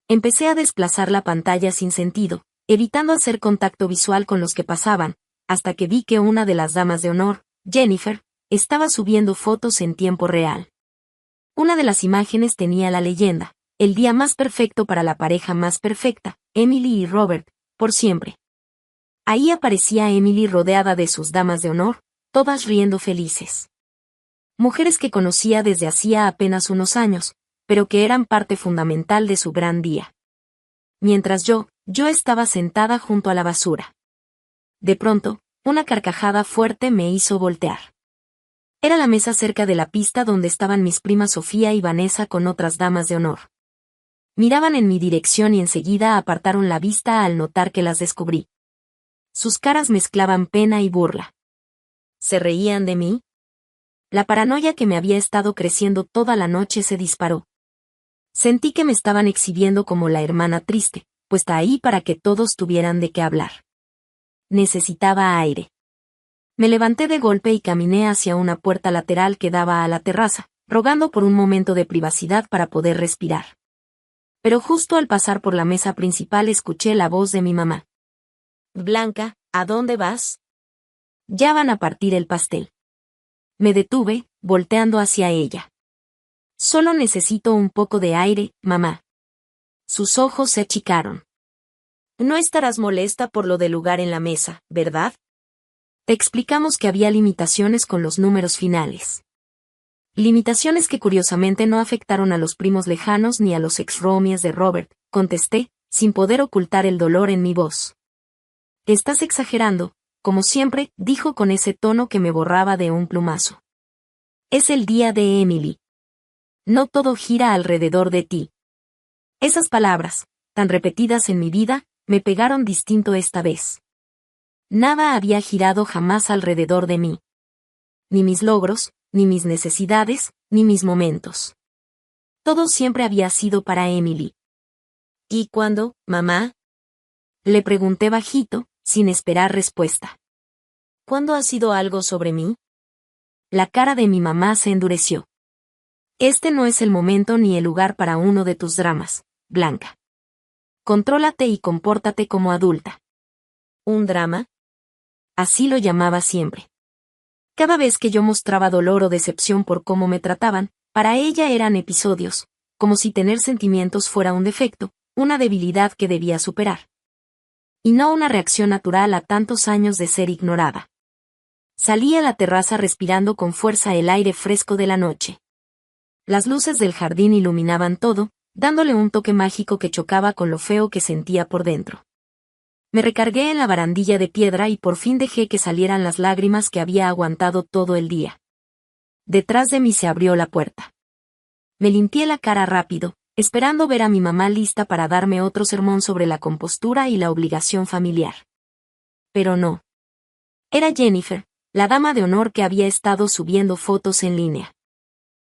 Empecé a desplazar la pantalla sin sentido, evitando hacer contacto visual con los que pasaban, hasta que vi que una de las damas de honor, Jennifer, estaba subiendo fotos en tiempo real. Una de las imágenes tenía la leyenda: el día más perfecto para la pareja más perfecta, Emily y Robert, por siempre. Ahí aparecía Emily rodeada de sus damas de honor, todas riendo felices. Mujeres que conocía desde hacía apenas unos años, pero que eran parte fundamental de su gran día. Mientras yo estaba sentada junto a la basura. De pronto, una carcajada fuerte me hizo voltear. Era la mesa cerca de la pista donde estaban mis primas Sofía y Vanessa con otras damas de honor. Miraban en mi dirección y enseguida apartaron la vista al notar que las descubrí. Sus caras mezclaban pena y burla. ¿Se reían de mí? La paranoia que me había estado creciendo toda la noche se disparó. Sentí que me estaban exhibiendo como la hermana triste, puesta ahí para que todos tuvieran de qué hablar. Necesitaba aire. Me levanté de golpe y caminé hacia una puerta lateral que daba a la terraza, rogando por un momento de privacidad para poder respirar. Pero justo al pasar por la mesa principal escuché la voz de mi mamá. «Blanca, ¿a dónde vas?» «Ya van a partir el pastel». Me detuve, volteando hacia ella. «Solo necesito un poco de aire, mamá». Sus ojos se achicaron. «No estarás molesta por lo del lugar en la mesa, ¿verdad?» Te explicamos que había limitaciones con los números finales. Limitaciones que curiosamente no afectaron a los primos lejanos ni a los ex-roomies de Robert, contesté, sin poder ocultar el dolor en mi voz. Estás exagerando, como siempre, dijo con ese tono que me borraba de un plumazo. Es el día de Emily. No todo gira alrededor de ti. Esas palabras, tan repetidas en mi vida, me pegaron distinto esta vez. Nada había girado jamás alrededor de mí. Ni mis logros, ni mis necesidades, ni mis momentos. Todo siempre había sido para Emily. ¿Y cuándo, mamá? Le pregunté bajito, sin esperar respuesta. ¿Cuándo ha sido algo sobre mí? La cara de mi mamá se endureció. Este no es el momento ni el lugar para uno de tus dramas, Blanca. Contrólate y compórtate como adulta. ¿Un drama? Así lo llamaba siempre. Cada vez que yo mostraba dolor o decepción por cómo me trataban, para ella eran episodios, como si tener sentimientos fuera un defecto, una debilidad que debía superar. Y no una reacción natural a tantos años de ser ignorada. Salí a la terraza respirando con fuerza el aire fresco de la noche. Las luces del jardín iluminaban todo, dándole un toque mágico que chocaba con lo feo que sentía por dentro. Me recargué en la barandilla de piedra y por fin dejé que salieran las lágrimas que había aguantado todo el día. Detrás de mí se abrió la puerta. Me limpié la cara rápido, esperando ver a mi mamá lista para darme otro sermón sobre la compostura y la obligación familiar. Pero no. Era Jennifer, la dama de honor que había estado subiendo fotos en línea.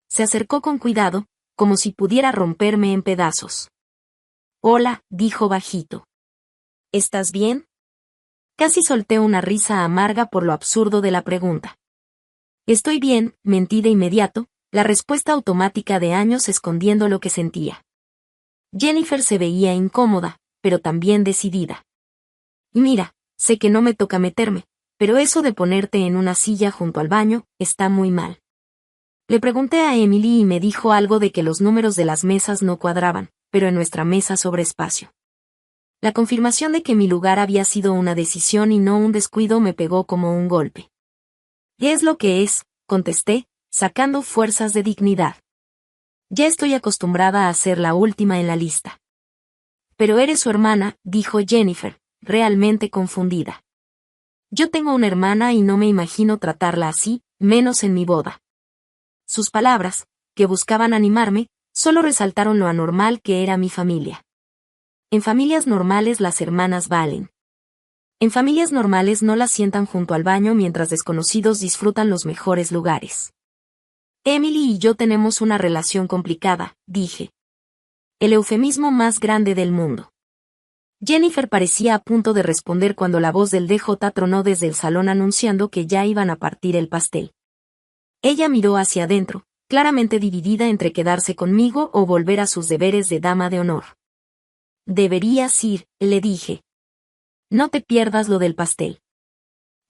Se acercó con cuidado, como si pudiera romperme en pedazos. «Hola», dijo bajito. «¿Estás bien?» Casi solté una risa amarga por lo absurdo de la pregunta. «Estoy bien», mentí de inmediato, la respuesta automática de años escondiendo lo que sentía. Jennifer se veía incómoda, pero también decidida. «Mira, sé que no me toca meterme, pero eso de ponerte en una silla junto al baño, está muy mal». Le pregunté a Emily y me dijo algo de que los números de las mesas no cuadraban, pero en nuestra mesa sobre espacio. La confirmación de que mi lugar había sido una decisión y no un descuido me pegó como un golpe. «¿Qué es lo que es?», contesté, sacando fuerzas de dignidad. «Ya estoy acostumbrada a ser la última en la lista». «Pero eres su hermana», dijo Jennifer, realmente confundida. «Yo tengo una hermana y no me imagino tratarla así, menos en mi boda». Sus palabras, que buscaban animarme, solo resaltaron lo anormal que era mi familia. En familias normales las hermanas valen. En familias normales no las sientan junto al baño mientras desconocidos disfrutan los mejores lugares. Emily y yo tenemos una relación complicada, dije. El eufemismo más grande del mundo. Jennifer parecía a punto de responder cuando la voz del DJ tronó desde el salón anunciando que ya iban a partir el pastel. Ella miró hacia adentro, claramente dividida entre quedarse conmigo o volver a sus deberes de dama de honor. «Deberías ir», le dije. «No te pierdas lo del pastel».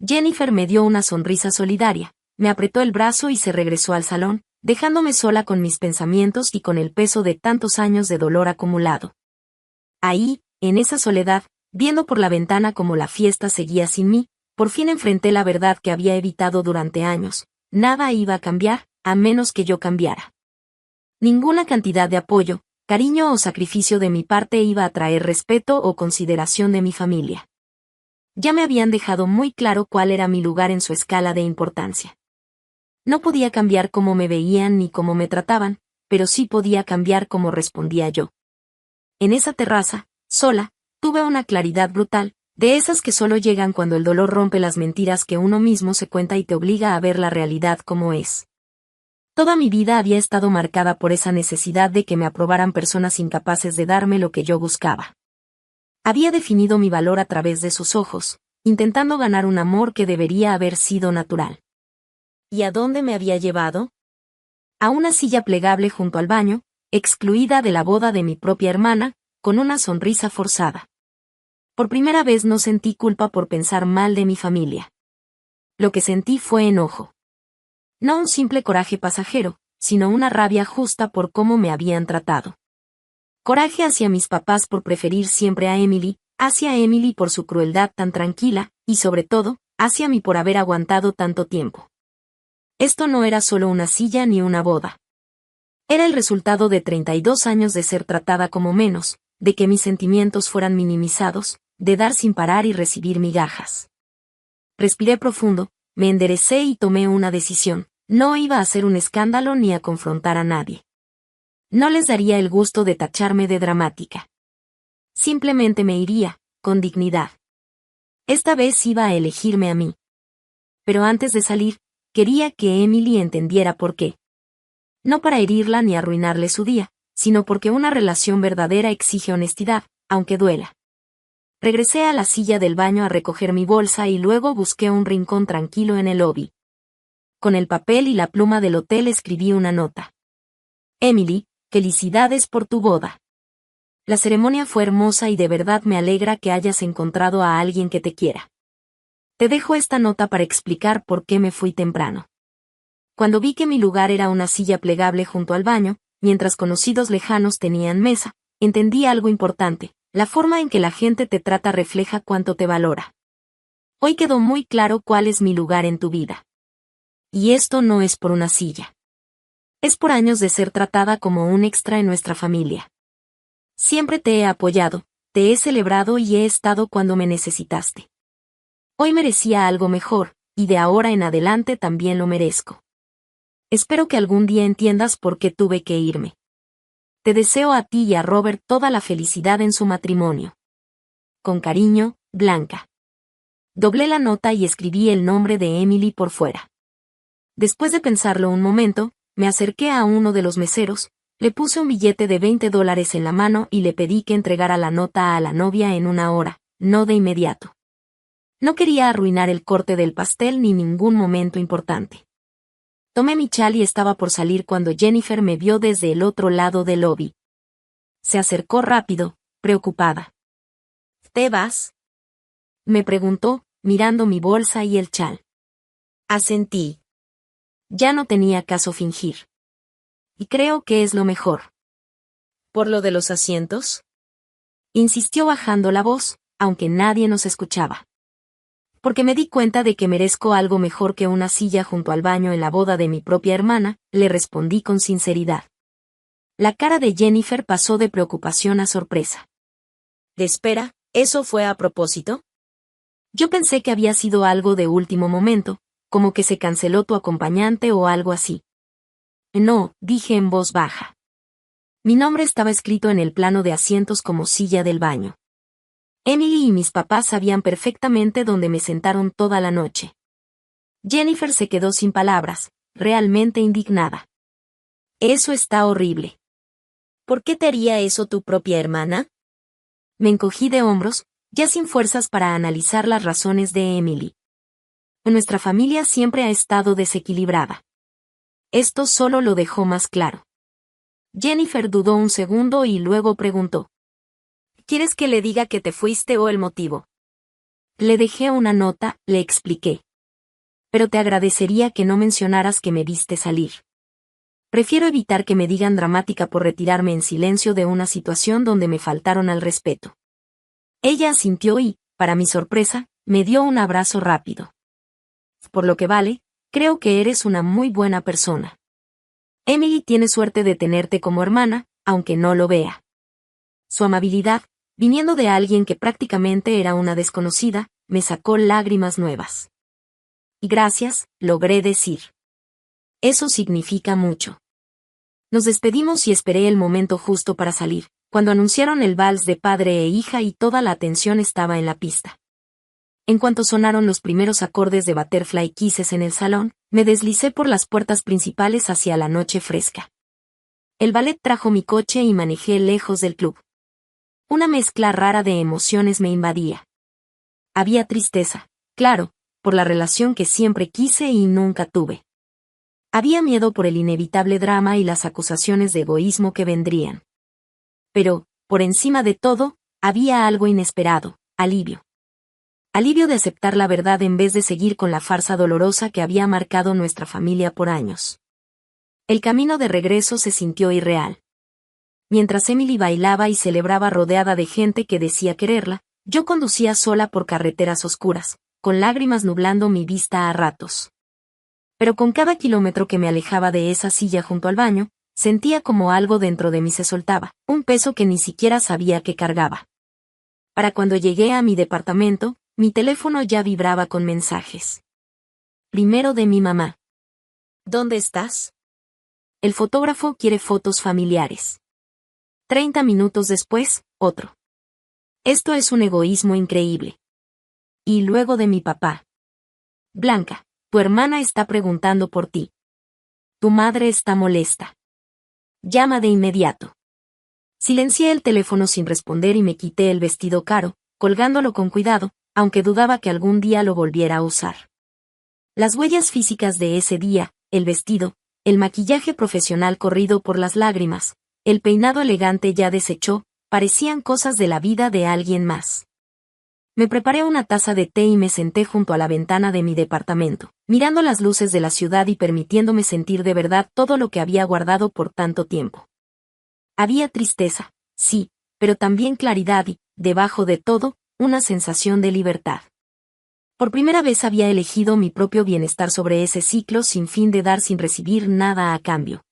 Jennifer me dio una sonrisa solidaria, me apretó el brazo y se regresó al salón, dejándome sola con mis pensamientos y con el peso de tantos años de dolor acumulado. Ahí, en esa soledad, viendo por la ventana cómo la fiesta seguía sin mí, por fin enfrenté la verdad que había evitado durante años. Nada iba a cambiar, a menos que yo cambiara. Ninguna cantidad de apoyo, cariño o sacrificio de mi parte iba a traer respeto o consideración de mi familia. Ya me habían dejado muy claro cuál era mi lugar en su escala de importancia. No podía cambiar cómo me veían ni cómo me trataban, pero sí podía cambiar cómo respondía yo. En esa terraza, sola, tuve una claridad brutal, de esas que solo llegan cuando el dolor rompe las mentiras que uno mismo se cuenta y te obliga a ver la realidad como es. Toda mi vida había estado marcada por esa necesidad de que me aprobaran personas incapaces de darme lo que yo buscaba. Había definido mi valor a través de sus ojos, intentando ganar un amor que debería haber sido natural. ¿Y a dónde me había llevado? A una silla plegable junto al baño, excluida de la boda de mi propia hermana, con una sonrisa forzada. Por primera vez no sentí culpa por pensar mal de mi familia. Lo que sentí fue enojo. No un simple coraje pasajero, sino una rabia justa por cómo me habían tratado. Coraje hacia mis papás por preferir siempre a Emily, hacia Emily por su crueldad tan tranquila, y sobre todo, hacia mí por haber aguantado tanto tiempo. Esto no era solo una silla ni una boda. Era el resultado de 32 años de ser tratada como menos, de que mis sentimientos fueran minimizados, de dar sin parar y recibir migajas. Respiré profundo, me enderecé y tomé una decisión. No iba a hacer un escándalo ni a confrontar a nadie. No les daría el gusto de tacharme de dramática. Simplemente me iría, con dignidad. Esta vez iba a elegirme a mí. Pero antes de salir, quería que Emily entendiera por qué. No para herirla ni arruinarle su día, sino porque una relación verdadera exige honestidad, aunque duela. Regresé a la silla del baño a recoger mi bolsa y luego busqué un rincón tranquilo en el lobby. Con el papel y la pluma del hotel escribí una nota. Emily, felicidades por tu boda. La ceremonia fue hermosa y de verdad me alegra que hayas encontrado a alguien que te quiera. Te dejo esta nota para explicar por qué me fui temprano. Cuando vi que mi lugar era una silla plegable junto al baño, mientras conocidos lejanos tenían mesa, entendí algo importante. La forma en que la gente te trata refleja cuánto te valora. Hoy quedó muy claro cuál es mi lugar en tu vida. Y esto no es por una silla. Es por años de ser tratada como un extra en nuestra familia. Siempre te he apoyado, te he celebrado y he estado cuando me necesitaste. Hoy merecía algo mejor, y de ahora en adelante también lo merezco. Espero que algún día entiendas por qué tuve que irme. Te deseo a ti y a Robert toda la felicidad en su matrimonio. Con cariño, Blanca. Doblé la nota y escribí el nombre de Emily por fuera. Después de pensarlo un momento, me acerqué a uno de los meseros, le puse un billete de $20 en la mano y le pedí que entregara la nota a la novia en 1 hora, no de inmediato. No quería arruinar el corte del pastel ni ningún momento importante. Tomé mi chal y estaba por salir cuando Jennifer me vio desde el otro lado del lobby. Se acercó rápido, preocupada. ¿Te vas?, me preguntó, mirando mi bolsa y el chal. Asentí. Ya no tenía caso fingir. Y creo que es lo mejor. ¿Por lo de los asientos?, insistió bajando la voz, aunque nadie nos escuchaba. Porque me di cuenta de que merezco algo mejor que una silla junto al baño en la boda de mi propia hermana, le respondí con sinceridad. La cara de Jennifer pasó de preocupación a sorpresa. Espera, ¿eso fue a propósito? Yo pensé que había sido algo de último momento, como que se canceló tu acompañante o algo así. No, dije en voz baja. Mi nombre estaba escrito en el plano de asientos como silla del baño. Emily y mis papás sabían perfectamente dónde me sentaron toda la noche. Jennifer se quedó sin palabras, realmente indignada. Eso está horrible. ¿Por qué te haría eso tu propia hermana? Me encogí de hombros, ya sin fuerzas para analizar las razones de Emily. Nuestra familia siempre ha estado desequilibrada. Esto solo lo dejó más claro. Jennifer dudó un segundo y luego preguntó. ¿Quieres que le diga que te fuiste o el motivo? Le dejé una nota, le expliqué. Pero te agradecería que no mencionaras que me viste salir. Prefiero evitar que me digan dramática por retirarme en silencio de una situación donde me faltaron al respeto. Ella asintió y, para mi sorpresa, me dio un abrazo rápido. Por lo que vale, creo que eres una muy buena persona. Emily tiene suerte de tenerte como hermana, aunque no lo vea. Su amabilidad, viniendo de alguien que prácticamente era una desconocida, me sacó lágrimas nuevas. Gracias, logré decir. Eso significa mucho. Nos despedimos y esperé el momento justo para salir, cuando anunciaron el vals de padre e hija y toda la atención estaba en la pista. En cuanto sonaron los primeros acordes de Butterfly Kisses en el salón, me deslicé por las puertas principales hacia la noche fresca. El ballet trajo mi coche y manejé lejos del club. Una mezcla rara de emociones me invadía. Había tristeza, claro, por la relación que siempre quise y nunca tuve. Había miedo por el inevitable drama y las acusaciones de egoísmo que vendrían. Pero, por encima de todo, había algo inesperado, alivio. Alivio de aceptar la verdad en vez de seguir con la farsa dolorosa que había marcado nuestra familia por años. El camino de regreso se sintió irreal. Mientras Emily bailaba y celebraba rodeada de gente que decía quererla, yo conducía sola por carreteras oscuras, con lágrimas nublando mi vista a ratos. Pero con cada kilómetro que me alejaba de esa silla junto al baño, sentía como algo dentro de mí se soltaba, un peso que ni siquiera sabía que cargaba. Para cuando llegué a mi departamento, mi teléfono ya vibraba con mensajes. Primero de mi mamá. ¿Dónde estás? El fotógrafo quiere fotos familiares. 30 minutos después, otro. Esto es un egoísmo increíble. Y luego de mi papá. Blanca, tu hermana está preguntando por ti. Tu madre está molesta. Llama de inmediato. Silencié el teléfono sin responder y me quité el vestido caro, colgándolo con cuidado, aunque dudaba que algún día lo volviera a usar. Las huellas físicas de ese día, el vestido, el maquillaje profesional corrido por las lágrimas, el peinado elegante ya deshecho, parecían cosas de la vida de alguien más. Me preparé una taza de té y me senté junto a la ventana de mi departamento, mirando las luces de la ciudad y permitiéndome sentir de verdad todo lo que había guardado por tanto tiempo. Había tristeza, sí, pero también claridad y, debajo de todo, una sensación de libertad. Por primera vez había elegido mi propio bienestar sobre ese ciclo sin fin de dar sin recibir nada a cambio.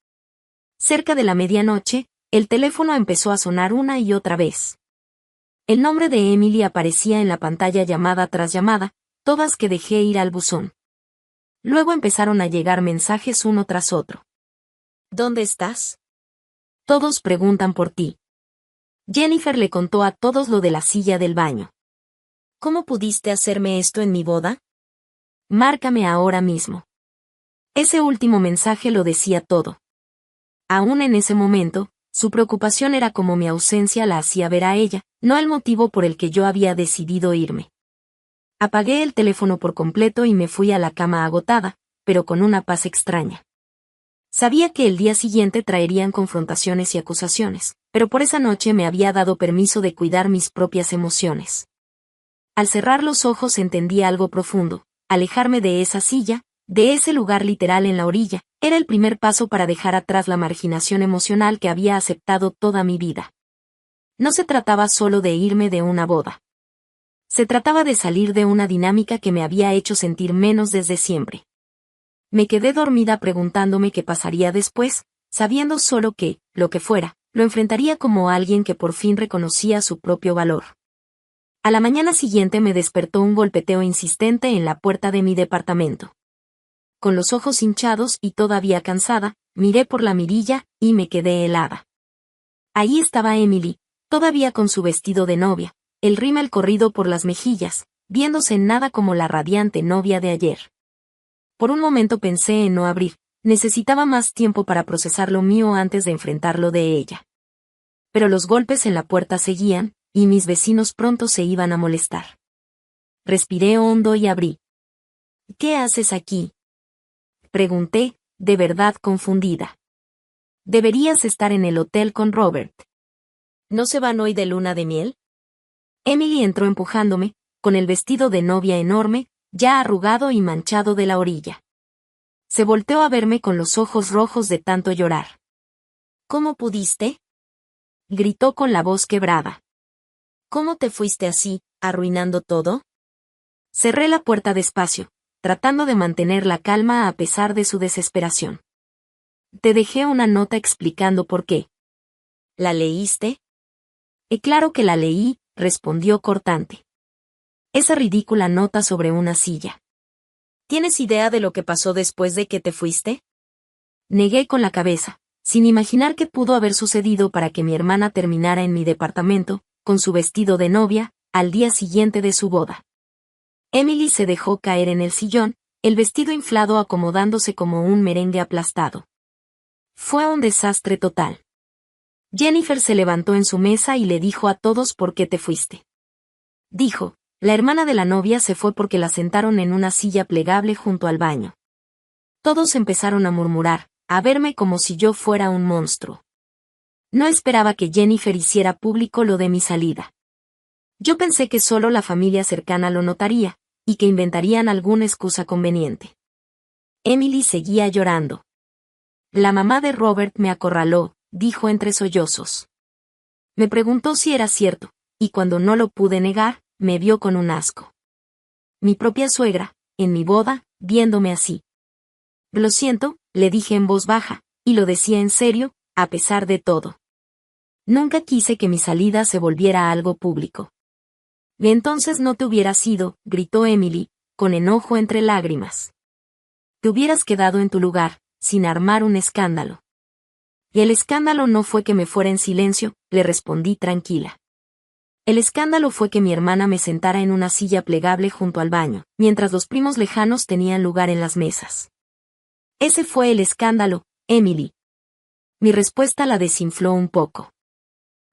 Cerca de la medianoche, el teléfono empezó a sonar una y otra vez. El nombre de Emily aparecía en la pantalla llamada tras llamada, todas que dejé ir al buzón. Luego empezaron a llegar mensajes uno tras otro. ¿Dónde estás? Todos preguntan por ti. Jennifer le contó a todos lo de la silla del baño. ¿Cómo pudiste hacerme esto en mi boda? Márcame ahora mismo. Ese último mensaje lo decía todo. Aún en ese momento, su preocupación era como mi ausencia la hacía ver a ella, no el motivo por el que yo había decidido irme. Apagué el teléfono por completo y me fui a la cama agotada, pero con una paz extraña. Sabía que el día siguiente traerían confrontaciones y acusaciones, pero por esa noche me había dado permiso de cuidar mis propias emociones. Al cerrar los ojos entendí algo profundo: alejarme de esa silla, de ese lugar literal en la orilla, era el primer paso para dejar atrás la marginación emocional que había aceptado toda mi vida. No se trataba solo de irme de una boda. Se trataba de salir de una dinámica que me había hecho sentir menos desde siempre. Me quedé dormida preguntándome qué pasaría después, sabiendo solo que, lo que fuera, lo enfrentaría como alguien que por fin reconocía su propio valor. A la mañana siguiente me despertó un golpeteo insistente en la puerta de mi departamento. Con los ojos hinchados y todavía cansada, miré por la mirilla y me quedé helada. Ahí estaba Emily, todavía con su vestido de novia, el rímel corrido por las mejillas, viéndose nada como la radiante novia de ayer. Por un momento pensé en no abrir, necesitaba más tiempo para procesar lo mío antes de enfrentar lo de ella. Pero los golpes en la puerta seguían, y mis vecinos pronto se iban a molestar. Respiré hondo y abrí. ¿Qué haces aquí?, pregunté, de verdad confundida. Deberías estar en el hotel con Robert. ¿No se van hoy de luna de miel? Emily entró empujándome, con el vestido de novia enorme, ya arrugado y manchado de la orilla. Se volteó a verme con los ojos rojos de tanto llorar. ¿Cómo pudiste?, gritó con la voz quebrada. ¿Cómo te fuiste así, arruinando todo? Cerré la puerta despacio, tratando de mantener la calma a pesar de su desesperación. Te dejé una nota explicando por qué. ¿La leíste? Claro que la leí, respondió cortante. Esa ridícula nota sobre una silla. ¿Tienes idea de lo que pasó después de que te fuiste? Negué con la cabeza, sin imaginar qué pudo haber sucedido para que mi hermana terminara en mi departamento, con su vestido de novia, al día siguiente de su boda. Emily se dejó caer en el sillón, el vestido inflado acomodándose como un merengue aplastado. Fue un desastre total. Jennifer se levantó en su mesa y le dijo a todos por qué te fuiste. Dijo, la hermana de la novia se fue porque la sentaron en una silla plegable junto al baño. Todos empezaron a murmurar, a verme como si yo fuera un monstruo. No esperaba que Jennifer hiciera público lo de mi salida. Yo pensé que solo la familia cercana lo notaría, y que inventarían alguna excusa conveniente. Emily seguía llorando. La mamá de Robert me acorraló, dijo entre sollozos. Me preguntó si era cierto, y cuando no lo pude negar, me vio con un asco. Mi propia suegra, en mi boda, viéndome así. Lo siento, le dije en voz baja, y lo decía en serio, a pesar de todo. Nunca quise que mi salida se volviera algo público. Entonces no te hubieras ido, gritó Emily, con enojo entre lágrimas. Te hubieras quedado en tu lugar, sin armar un escándalo. Y el escándalo no fue que me fuera en silencio, le respondí tranquila. El escándalo fue que mi hermana me sentara en una silla plegable junto al baño, mientras los primos lejanos tenían lugar en las mesas. Ese fue el escándalo, Emily. Mi respuesta la desinfló un poco.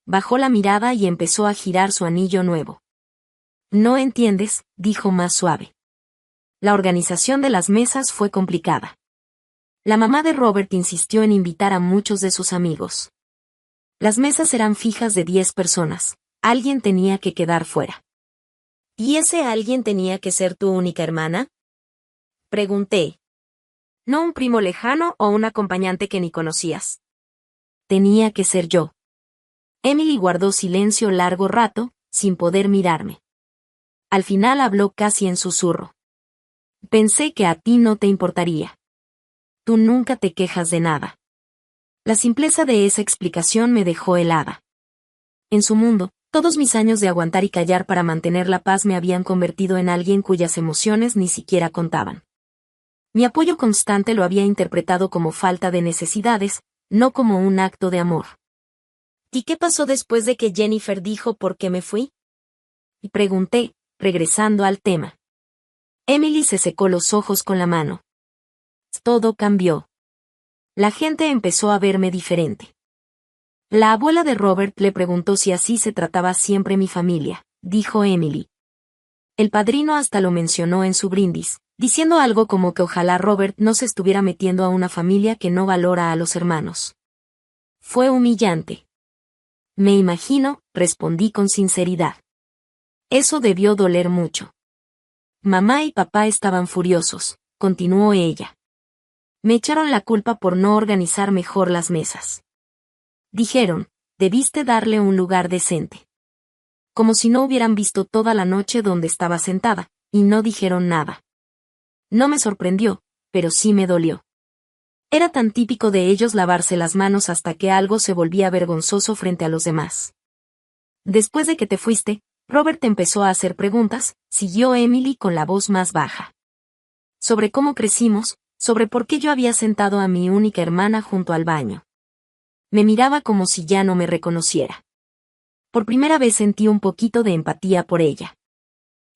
Bajó la mirada y empezó a girar su anillo nuevo. No entiendes, dijo más suave. La organización de las mesas fue complicada. La mamá de Robert insistió en invitar a muchos de sus amigos. Las mesas eran fijas de 10 personas. Alguien tenía que quedar fuera. ¿Y ese alguien tenía que ser tu única hermana? Pregunté. No un primo lejano o un acompañante que ni conocías. Tenía que ser yo. Emily guardó silencio largo rato, sin poder mirarme. Al final habló casi en susurro. Pensé que a ti no te importaría. Tú nunca te quejas de nada. La simpleza de esa explicación me dejó helada. En su mundo, todos mis años de aguantar y callar para mantener la paz me habían convertido en alguien cuyas emociones ni siquiera contaban. Mi apoyo constante lo había interpretado como falta de necesidades, no como un acto de amor. ¿Y qué pasó después de que Jennifer dijo por qué me fui? Y pregunté, regresando al tema. Emily se secó los ojos con la mano. Todo cambió. La gente empezó a verme diferente. La abuela de Robert le preguntó si así se trataba siempre mi familia, dijo Emily. El padrino hasta lo mencionó en su brindis, diciendo algo como que ojalá Robert no se estuviera metiendo a una familia que no valora a los hermanos. Fue humillante. Me imagino, respondí con sinceridad. Eso debió doler mucho. Mamá y papá estaban furiosos, continuó ella. Me echaron la culpa por no organizar mejor las mesas. Dijeron, debiste darle un lugar decente. Como si no hubieran visto toda la noche donde estaba sentada, y no dijeron nada. No me sorprendió, pero sí me dolió. Era tan típico de ellos lavarse las manos hasta que algo se volvía vergonzoso frente a los demás. Después de que te fuiste, Robert empezó a hacer preguntas, siguió Emily con la voz más baja. Sobre cómo crecimos, sobre por qué yo había sentado a mi única hermana junto al baño. Me miraba como si ya no me reconociera. Por primera vez sentí un poquito de empatía por ella.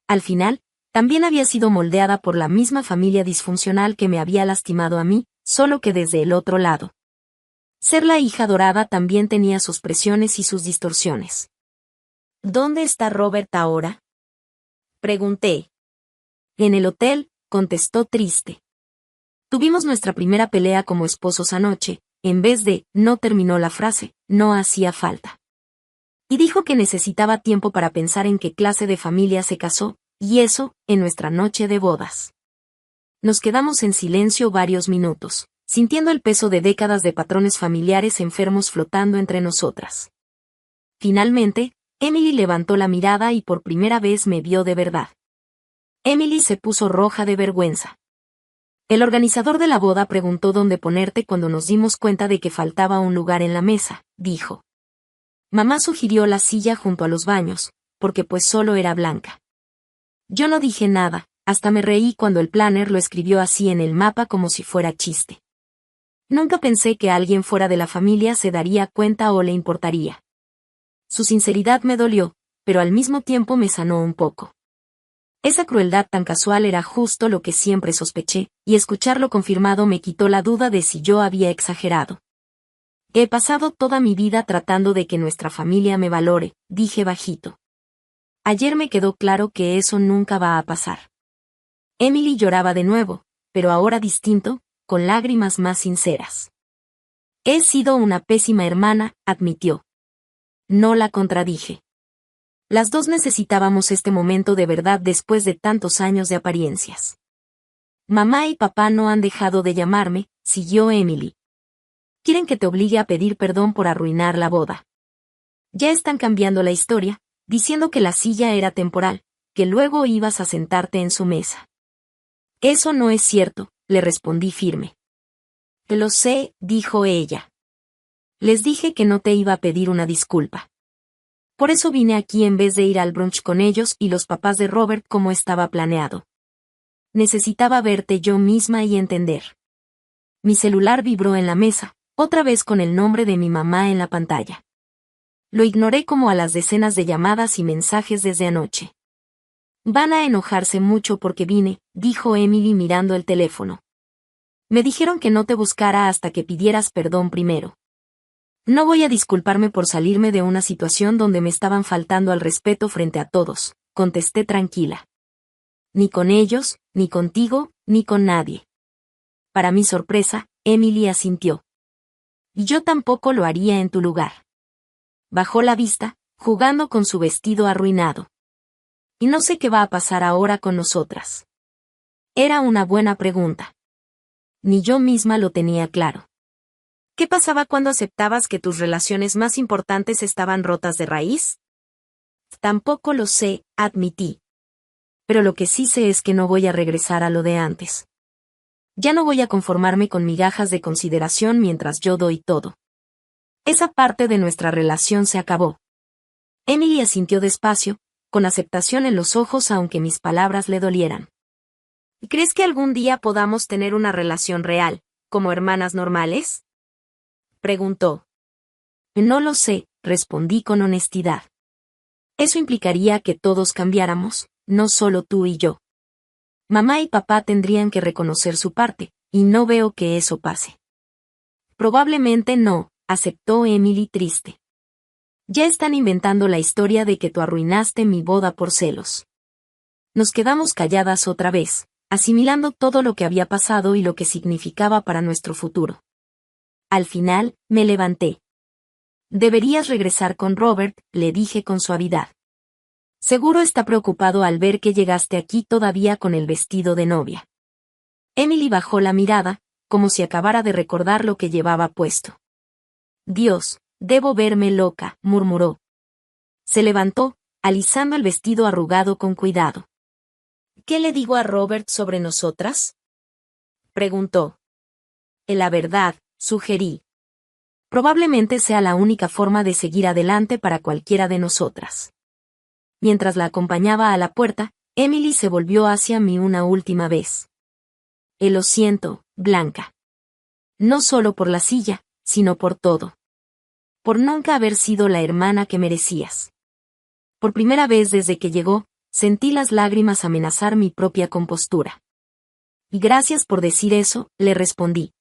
Al final, también había sido moldeada por la misma familia disfuncional que me había lastimado a mí, solo que desde el otro lado. Ser la hija dorada también tenía sus presiones y sus distorsiones. ¿Dónde está Robert ahora? Pregunté. En el hotel, contestó triste. Tuvimos nuestra primera pelea como esposos anoche, en vez de, no terminó la frase, no hacía falta. Y dijo que necesitaba tiempo para pensar en qué clase de familia se casó, y eso, en nuestra noche de bodas. Nos quedamos en silencio varios minutos, sintiendo el peso de décadas de patrones familiares enfermos flotando entre nosotras. Finalmente, Emily levantó la mirada y por primera vez me vio de verdad. Emily se puso roja de vergüenza. El organizador de la boda preguntó dónde ponerte cuando nos dimos cuenta de que faltaba un lugar en la mesa, dijo. Mamá sugirió la silla junto a los baños, porque pues solo era blanca. Yo no dije nada, hasta me reí cuando el planner lo escribió así en el mapa como si fuera chiste. Nunca pensé que alguien fuera de la familia se daría cuenta o le importaría. Su sinceridad me dolió, pero al mismo tiempo me sanó un poco. Esa crueldad tan casual era justo lo que siempre sospeché, y escucharlo confirmado me quitó la duda de si yo había exagerado. He pasado toda mi vida tratando de que nuestra familia me valore, dije bajito. Ayer me quedó claro que eso nunca va a pasar. Emily lloraba de nuevo, pero ahora distinto, con lágrimas más sinceras. He sido una pésima hermana, admitió. No la contradije. Las dos necesitábamos este momento de verdad después de tantos años de apariencias. Mamá y papá no han dejado de llamarme, siguió Emily. Quieren que te obligue a pedir perdón por arruinar la boda. Ya están cambiando la historia, diciendo que la silla era temporal, que luego ibas a sentarte en su mesa. Eso no es cierto, le respondí firme. Lo sé, dijo ella. Les dije que no te iba a pedir una disculpa. Por eso vine aquí en vez de ir al brunch con ellos y los papás de Robert como estaba planeado. Necesitaba verte yo misma y entender. Mi celular vibró en la mesa, otra vez con el nombre de mi mamá en la pantalla. Lo ignoré como a las decenas de llamadas y mensajes desde anoche. Van a enojarse mucho porque vine, dijo Emily mirando el teléfono. Me dijeron que no te buscara hasta que pidieras perdón primero. No voy a disculparme por salirme de una situación donde me estaban faltando al respeto frente a todos, contesté tranquila. Ni con ellos, ni contigo, ni con nadie. Para mi sorpresa, Emily asintió. Y yo tampoco lo haría en tu lugar. Bajó la vista, jugando con su vestido arruinado. Y no sé qué va a pasar ahora con nosotras. Era una buena pregunta. Ni yo misma lo tenía claro. ¿Qué pasaba cuando aceptabas que tus relaciones más importantes estaban rotas de raíz? Tampoco lo sé, admití. Pero lo que sí sé es que no voy a regresar a lo de antes. Ya no voy a conformarme con migajas de consideración mientras yo doy todo. Esa parte de nuestra relación se acabó. Emily asintió despacio, con aceptación en los ojos aunque mis palabras le dolieran. ¿Crees que algún día podamos tener una relación real, como hermanas normales? Preguntó. No lo sé, respondí con honestidad. Eso implicaría que todos cambiáramos, no solo tú y yo. Mamá y papá tendrían que reconocer su parte, y no veo que eso pase. Probablemente no, aceptó Emily triste. Ya están inventando la historia de que tú arruinaste mi boda por celos. Nos quedamos calladas otra vez, asimilando todo lo que había pasado y lo que significaba para nuestro futuro. Al final, me levanté. Deberías regresar con Robert, le dije con suavidad. Seguro está preocupado al ver que llegaste aquí todavía con el vestido de novia. Emily bajó la mirada, como si acabara de recordar lo que llevaba puesto. Dios, debo verme loca, murmuró. Se levantó, alisando el vestido arrugado con cuidado. ¿Qué le digo a Robert sobre nosotras? Preguntó. La verdad, sugerí. Probablemente sea la única forma de seguir adelante para cualquiera de nosotras. Mientras la acompañaba a la puerta, Emily se volvió hacia mí una última vez. Lo siento, Blanca. No solo por la silla, sino por todo. Por nunca haber sido la hermana que merecías. Por primera vez desde que llegó, sentí las lágrimas amenazar mi propia compostura. Y gracias por decir eso, le respondí.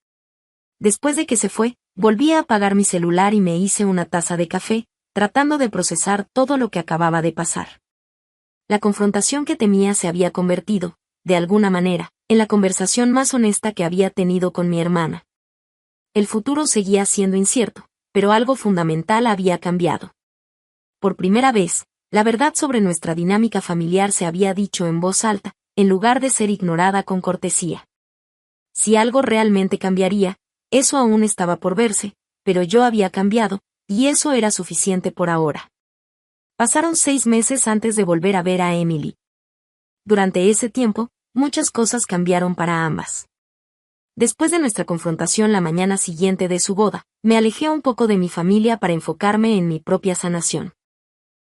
Después de que se fue, volví a apagar mi celular y me hice una taza de café, tratando de procesar todo lo que acababa de pasar. La confrontación que temía se había convertido, de alguna manera, en la conversación más honesta que había tenido con mi hermana. El futuro seguía siendo incierto, pero algo fundamental había cambiado. Por primera vez, la verdad sobre nuestra dinámica familiar se había dicho en voz alta, en lugar de ser ignorada con cortesía. Si algo realmente cambiaría, eso aún estaba por verse, pero yo había cambiado, y eso era suficiente por ahora. Pasaron 6 meses antes de volver a ver a Emily. Durante ese tiempo, muchas cosas cambiaron para ambas. Después de nuestra confrontación la mañana siguiente de su boda, me alejé un poco de mi familia para enfocarme en mi propia sanación.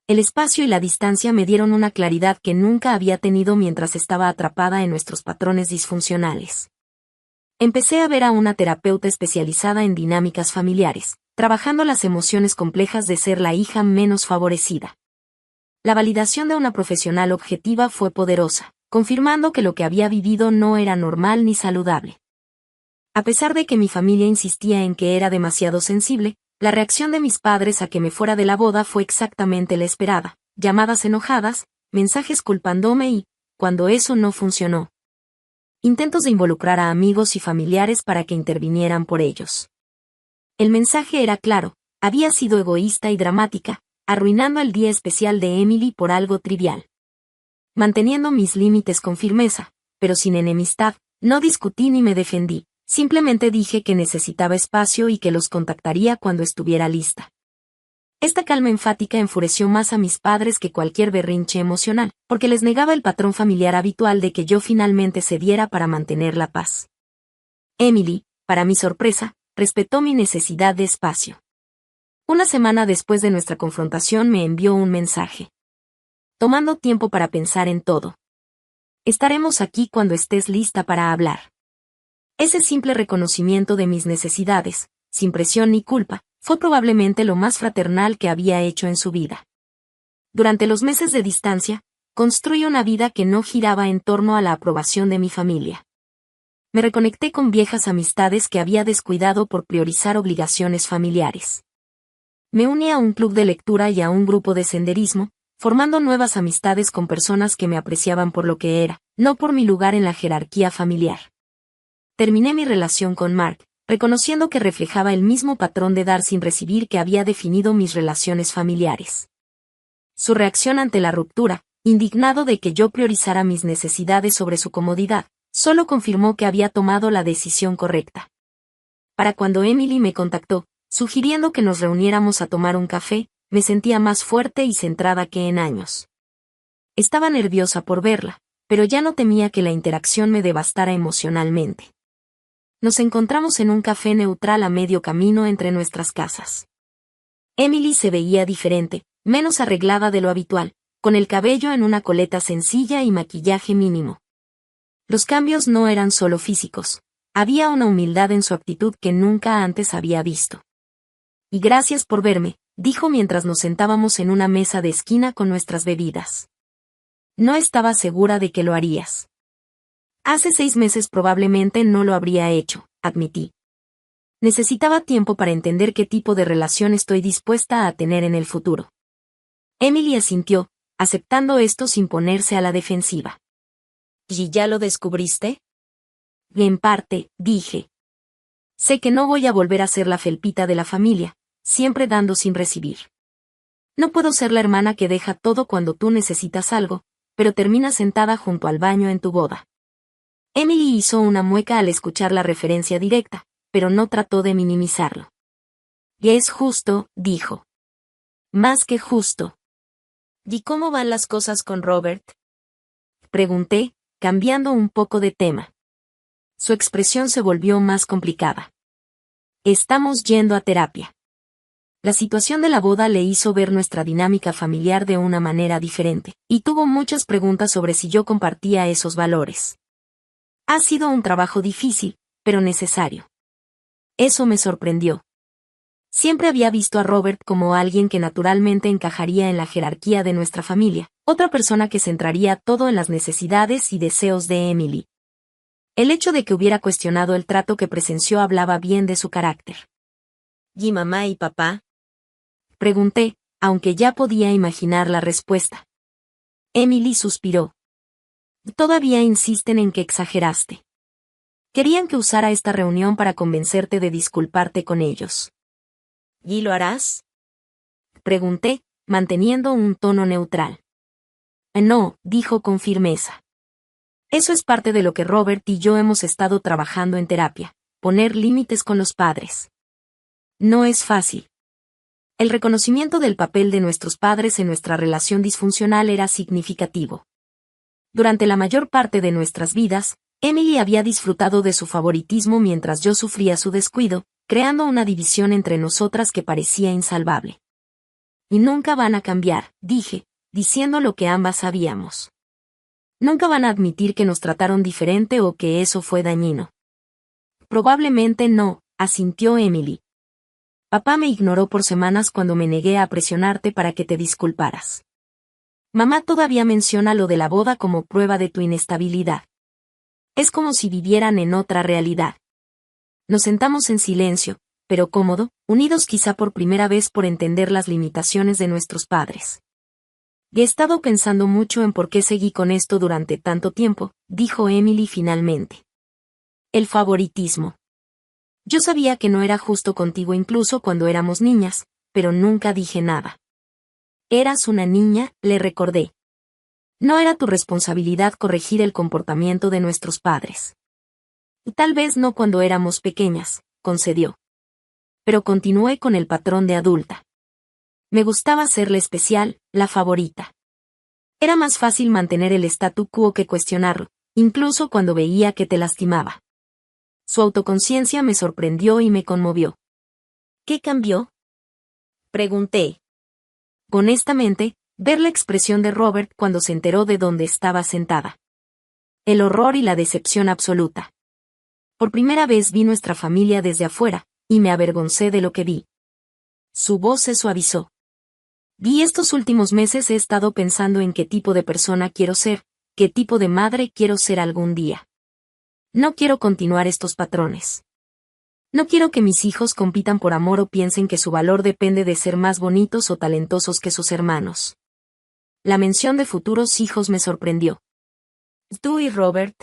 El espacio y la distancia me dieron una claridad que nunca había tenido mientras estaba atrapada en nuestros patrones disfuncionales. Empecé a ver a una terapeuta especializada en dinámicas familiares, trabajando las emociones complejas de ser la hija menos favorecida. La validación de una profesional objetiva fue poderosa, confirmando que lo que había vivido no era normal ni saludable. A pesar de que mi familia insistía en que era demasiado sensible, la reacción de mis padres a que me fuera de la boda fue exactamente la esperada: llamadas enojadas, mensajes culpándome y, cuando eso no funcionó, intentos de involucrar a amigos y familiares para que intervinieran por ellos. El mensaje era claro: había sido egoísta y dramática, arruinando el día especial de Emily por algo trivial. Manteniendo mis límites con firmeza, pero sin enemistad, no discutí ni me defendí, simplemente dije que necesitaba espacio y que los contactaría cuando estuviera lista. Esta calma enfática enfureció más a mis padres que cualquier berrinche emocional, porque les negaba el patrón familiar habitual de que yo finalmente cediera para mantener la paz. Emily, para mi sorpresa, respetó mi necesidad de espacio. Una semana después de nuestra confrontación me envió un mensaje: tomando tiempo para pensar en todo. Estaremos aquí cuando estés lista para hablar. Ese simple reconocimiento de mis necesidades, sin presión ni culpa, fue probablemente lo más fraternal que había hecho en su vida. Durante los meses de distancia, construí una vida que no giraba en torno a la aprobación de mi familia. Me reconecté con viejas amistades que había descuidado por priorizar obligaciones familiares. Me uní a un club de lectura y a un grupo de senderismo, formando nuevas amistades con personas que me apreciaban por lo que era, no por mi lugar en la jerarquía familiar. Terminé mi relación con Mark, reconociendo que reflejaba el mismo patrón de dar sin recibir que había definido mis relaciones familiares. Su reacción ante la ruptura, indignado de que yo priorizara mis necesidades sobre su comodidad, solo confirmó que había tomado la decisión correcta. Para cuando Emily me contactó, sugiriendo que nos reuniéramos a tomar un café, me sentía más fuerte y centrada que en años. Estaba nerviosa por verla, pero ya no temía que la interacción me devastara emocionalmente. Nos encontramos en un café neutral a medio camino entre nuestras casas. Emily se veía diferente, menos arreglada de lo habitual, con el cabello en una coleta sencilla y maquillaje mínimo. Los cambios no eran solo físicos, había una humildad en su actitud que nunca antes había visto. Y gracias por verme, dijo mientras nos sentábamos en una mesa de esquina con nuestras bebidas. No estaba segura de que lo harías. Hace 6 meses probablemente no lo habría hecho, admití. Necesitaba tiempo para entender qué tipo de relación estoy dispuesta a tener en el futuro. Emily asintió, aceptando esto sin ponerse a la defensiva. ¿Y ya lo descubriste? En parte, dije. Sé que no voy a volver a ser la felpita de la familia, siempre dando sin recibir. No puedo ser la hermana que deja todo cuando tú necesitas algo, pero termina sentada junto al baño en tu boda. Emily hizo una mueca al escuchar la referencia directa, pero no trató de minimizarlo. Y es justo, dijo. Más que justo. ¿Y cómo van las cosas con Robert? Pregunté, cambiando un poco de tema. Su expresión se volvió más complicada. Estamos yendo a terapia. La situación de la boda le hizo ver nuestra dinámica familiar de una manera diferente, y tuvo muchas preguntas sobre si yo compartía esos valores. Ha sido un trabajo difícil, pero necesario. Eso me sorprendió. Siempre había visto a Robert como alguien que naturalmente encajaría en la jerarquía de nuestra familia, otra persona que centraría todo en las necesidades y deseos de Emily. El hecho de que hubiera cuestionado el trato que presenció hablaba bien de su carácter. ¿Y mamá y papá? Pregunté, aunque ya podía imaginar la respuesta. Emily suspiró. Todavía insisten en que exageraste. Querían que usara esta reunión para convencerte de disculparte con ellos. ¿Y lo harás? Pregunté, manteniendo un tono neutral. No, dijo con firmeza. Eso es parte de lo que Robert y yo hemos estado trabajando en terapia, poner límites con los padres. No es fácil. El reconocimiento del papel de nuestros padres en nuestra relación disfuncional era significativo. Durante la mayor parte de nuestras vidas, Emily había disfrutado de su favoritismo mientras yo sufría su descuido, creando una división entre nosotras que parecía insalvable. Y nunca van a cambiar, dije, diciendo lo que ambas sabíamos. Nunca van a admitir que nos trataron diferente o que eso fue dañino. Probablemente no, asintió Emily. Papá me ignoró por semanas cuando me negué a presionarte para que te disculparas. Mamá todavía menciona lo de la boda como prueba de tu inestabilidad. Es como si vivieran en otra realidad. Nos sentamos en silencio, pero cómodo, unidos quizá por primera vez por entender las limitaciones de nuestros padres. He estado pensando mucho en por qué seguí con esto durante tanto tiempo, dijo Emily finalmente. El favoritismo. Yo sabía que no era justo contigo incluso cuando éramos niñas, pero nunca dije nada. Eras una niña, le recordé. No era tu responsabilidad corregir el comportamiento de nuestros padres. Y tal vez no cuando éramos pequeñas, concedió. Pero continué con el patrón de adulta. Me gustaba ser la especial, la favorita. Era más fácil mantener el statu quo que cuestionarlo, incluso cuando veía que te lastimaba. Su autoconciencia me sorprendió y me conmovió. ¿Qué cambió? Pregunté. Honestamente, ver la expresión de Robert cuando se enteró de dónde estaba sentada. El horror y la decepción absoluta. Por primera vez vi nuestra familia desde afuera, y me avergoncé de lo que vi. Su voz se suavizó. Estos últimos meses he estado pensando en qué tipo de persona quiero ser, qué tipo de madre quiero ser algún día. No quiero continuar estos patrones. No quiero que mis hijos compitan por amor o piensen que su valor depende de ser más bonitos o talentosos que sus hermanos. La mención de futuros hijos me sorprendió. ¿Tú y Robert?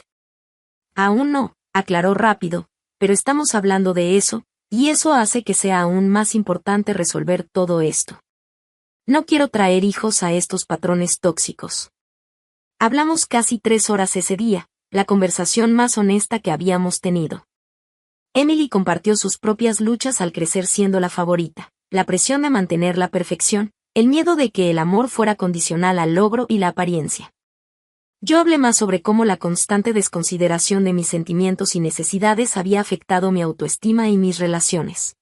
Aún no, aclaró rápido, pero estamos hablando de eso, y eso hace que sea aún más importante resolver todo esto. No quiero traer hijos a estos patrones tóxicos. Hablamos casi 3 horas ese día, la conversación más honesta que habíamos tenido. Emily compartió sus propias luchas al crecer siendo la favorita, la presión de mantener la perfección, el miedo de que el amor fuera condicional al logro y la apariencia. Yo hablé más sobre cómo la constante desconsideración de mis sentimientos y necesidades había afectado mi autoestima y mis relaciones.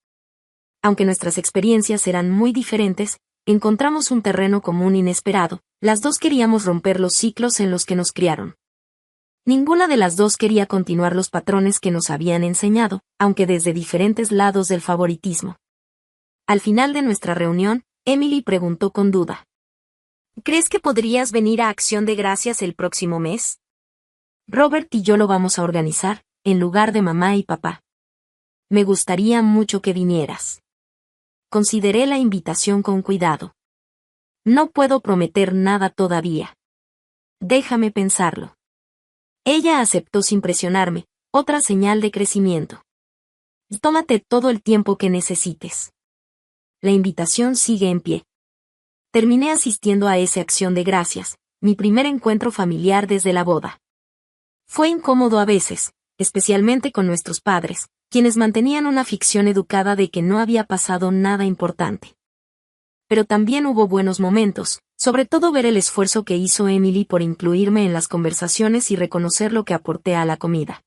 Aunque nuestras experiencias eran muy diferentes, encontramos un terreno común inesperado, las dos queríamos romper los ciclos en los que nos criaron. Ninguna de las dos quería continuar los patrones que nos habían enseñado, aunque desde diferentes lados del favoritismo. Al final de nuestra reunión, Emily preguntó con duda. ¿Crees que podrías venir a Acción de Gracias el próximo mes? Robert y yo lo vamos a organizar, en lugar de mamá y papá. Me gustaría mucho que vinieras. Consideré la invitación con cuidado. No puedo prometer nada todavía. Déjame pensarlo. Ella aceptó sin presionarme, otra señal de crecimiento. Tómate todo el tiempo que necesites. La invitación sigue en pie. Terminé asistiendo a esa Acción de Gracias, mi primer encuentro familiar desde la boda. Fue incómodo a veces, especialmente con nuestros padres, quienes mantenían una ficción educada de que no había pasado nada importante. Pero también hubo buenos momentos, sobre todo ver el esfuerzo que hizo Emily por incluirme en las conversaciones y reconocer lo que aporté a la comida.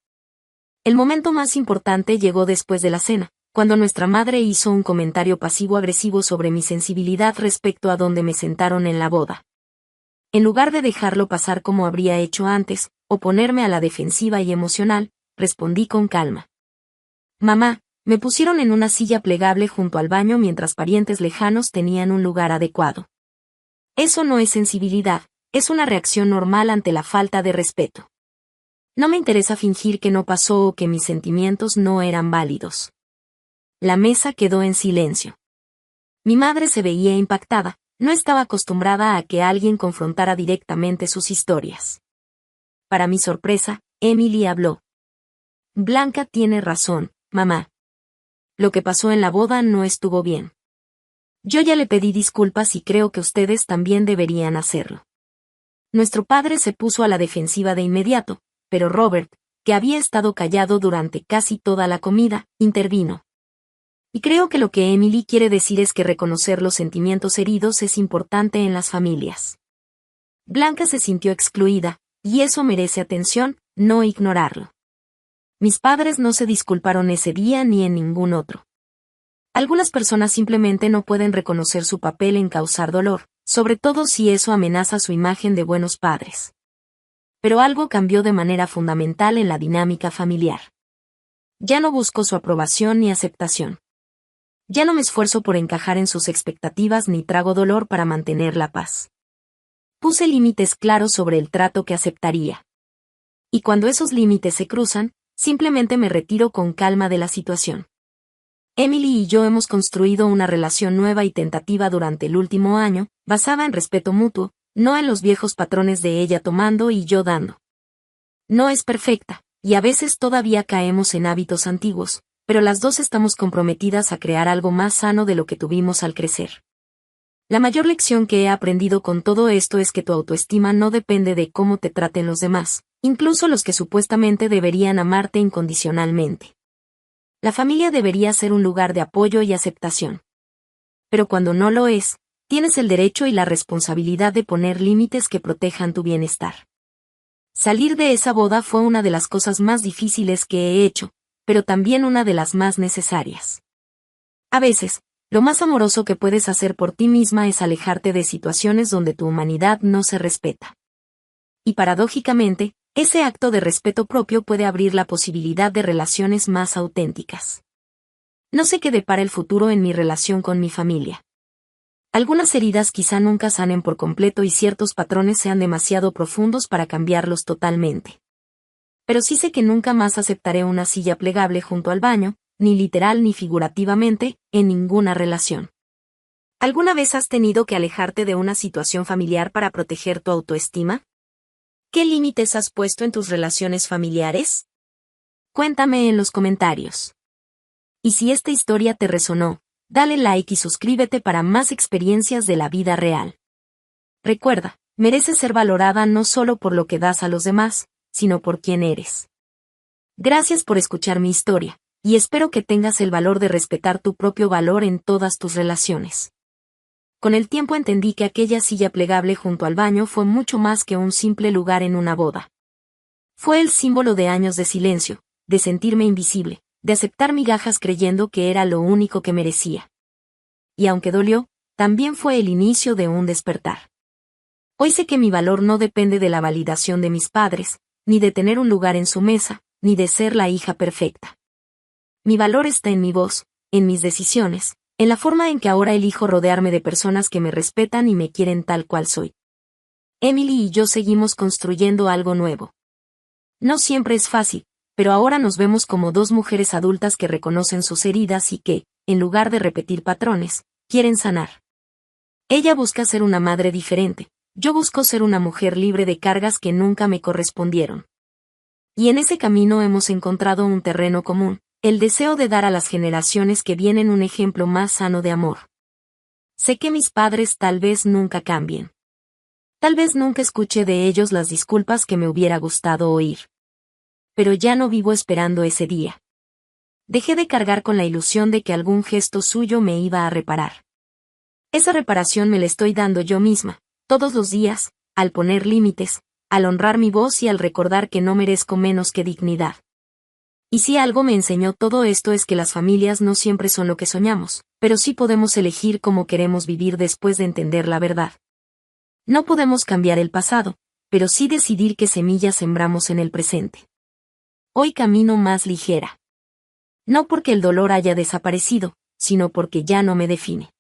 El momento más importante llegó después de la cena, cuando nuestra madre hizo un comentario pasivo-agresivo sobre mi sensibilidad respecto a dónde me sentaron en la boda. En lugar de dejarlo pasar como habría hecho antes, o ponerme a la defensiva y emocional, respondí con calma. Mamá, me pusieron en una silla plegable junto al baño mientras parientes lejanos tenían un lugar adecuado. Eso no es sensibilidad, es una reacción normal ante la falta de respeto. No me interesa fingir que no pasó o que mis sentimientos no eran válidos. La mesa quedó en silencio. Mi madre se veía impactada, no estaba acostumbrada a que alguien confrontara directamente sus historias. Para mi sorpresa, Emily habló. Blanca tiene razón, mamá. Lo que pasó en la boda no estuvo bien. Yo ya le pedí disculpas y creo que ustedes también deberían hacerlo. Nuestro padre se puso a la defensiva de inmediato, pero Robert, que había estado callado durante casi toda la comida, intervino. Y creo que lo que Emily quiere decir es que reconocer los sentimientos heridos es importante en las familias. Blanca se sintió excluida, y eso merece atención, no ignorarlo. Mis padres no se disculparon ese día ni en ningún otro. Algunas personas simplemente no pueden reconocer su papel en causar dolor, sobre todo si eso amenaza su imagen de buenos padres. Pero algo cambió de manera fundamental en la dinámica familiar. Ya no busco su aprobación ni aceptación. Ya no me esfuerzo por encajar en sus expectativas ni trago dolor para mantener la paz. Puse límites claros sobre el trato que aceptaría. Y cuando esos límites se cruzan, simplemente me retiro con calma de la situación. Emily y yo hemos construido una relación nueva y tentativa durante el último año, basada en respeto mutuo, no en los viejos patrones de ella tomando y yo dando. No es perfecta, y a veces todavía caemos en hábitos antiguos, pero las dos estamos comprometidas a crear algo más sano de lo que tuvimos al crecer. La mayor lección que he aprendido con todo esto es que tu autoestima no depende de cómo te traten los demás, incluso los que supuestamente deberían amarte incondicionalmente. La familia debería ser un lugar de apoyo y aceptación. Pero cuando no lo es, tienes el derecho y la responsabilidad de poner límites que protejan tu bienestar. Salir de esa boda fue una de las cosas más difíciles que he hecho, pero también una de las más necesarias. A veces, lo más amoroso que puedes hacer por ti misma es alejarte de situaciones donde tu humanidad no se respeta. Y paradójicamente, ese acto de respeto propio puede abrir la posibilidad de relaciones más auténticas. No sé qué depara el futuro en mi relación con mi familia. Algunas heridas quizá nunca sanen por completo y ciertos patrones sean demasiado profundos para cambiarlos totalmente. Pero sí sé que nunca más aceptaré una silla plegable junto al baño, ni literal ni figurativamente, en ninguna relación. ¿Alguna vez has tenido que alejarte de una situación familiar para proteger tu autoestima? ¿Qué límites has puesto en tus relaciones familiares? Cuéntame en los comentarios. Y si esta historia te resonó, dale like y suscríbete para más experiencias de la vida real. Recuerda, mereces ser valorada no solo por lo que das a los demás, sino por quién eres. Gracias por escuchar mi historia, y espero que tengas el valor de respetar tu propio valor en todas tus relaciones. Con el tiempo entendí que aquella silla plegable junto al baño fue mucho más que un simple lugar en una boda. Fue el símbolo de años de silencio, de sentirme invisible, de aceptar migajas creyendo que era lo único que merecía. Y aunque dolió, también fue el inicio de un despertar. Hoy sé que mi valor no depende de la validación de mis padres, ni de tener un lugar en su mesa, ni de ser la hija perfecta. Mi valor está en mi voz, en mis decisiones, en la forma en que ahora elijo rodearme de personas que me respetan y me quieren tal cual soy. Emily y yo seguimos construyendo algo nuevo. No siempre es fácil, pero ahora nos vemos como dos mujeres adultas que reconocen sus heridas y que, en lugar de repetir patrones, quieren sanar. Ella busca ser una madre diferente, yo busco ser una mujer libre de cargas que nunca me correspondieron. Y en ese camino hemos encontrado un terreno común, el deseo de dar a las generaciones que vienen un ejemplo más sano de amor. Sé que mis padres tal vez nunca cambien. Tal vez nunca escuche de ellos las disculpas que me hubiera gustado oír. Pero ya no vivo esperando ese día. Dejé de cargar con la ilusión de que algún gesto suyo me iba a reparar. Esa reparación me la estoy dando yo misma, todos los días, al poner límites, al honrar mi voz y al recordar que no merezco menos que dignidad. Y si algo me enseñó todo esto es que las familias no siempre son lo que soñamos, pero sí podemos elegir cómo queremos vivir después de entender la verdad. No podemos cambiar el pasado, pero sí decidir qué semillas sembramos en el presente. Hoy camino más ligera. No porque el dolor haya desaparecido, sino porque ya no me define.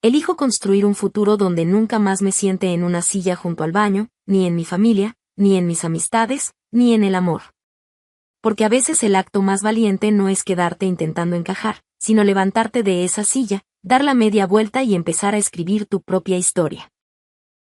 Elijo construir un futuro donde nunca más me siente en una silla junto al baño, ni en mi familia, ni en mis amistades, ni en el amor. Porque a veces el acto más valiente no es quedarte intentando encajar, sino levantarte de esa silla, dar la media vuelta y empezar a escribir tu propia historia.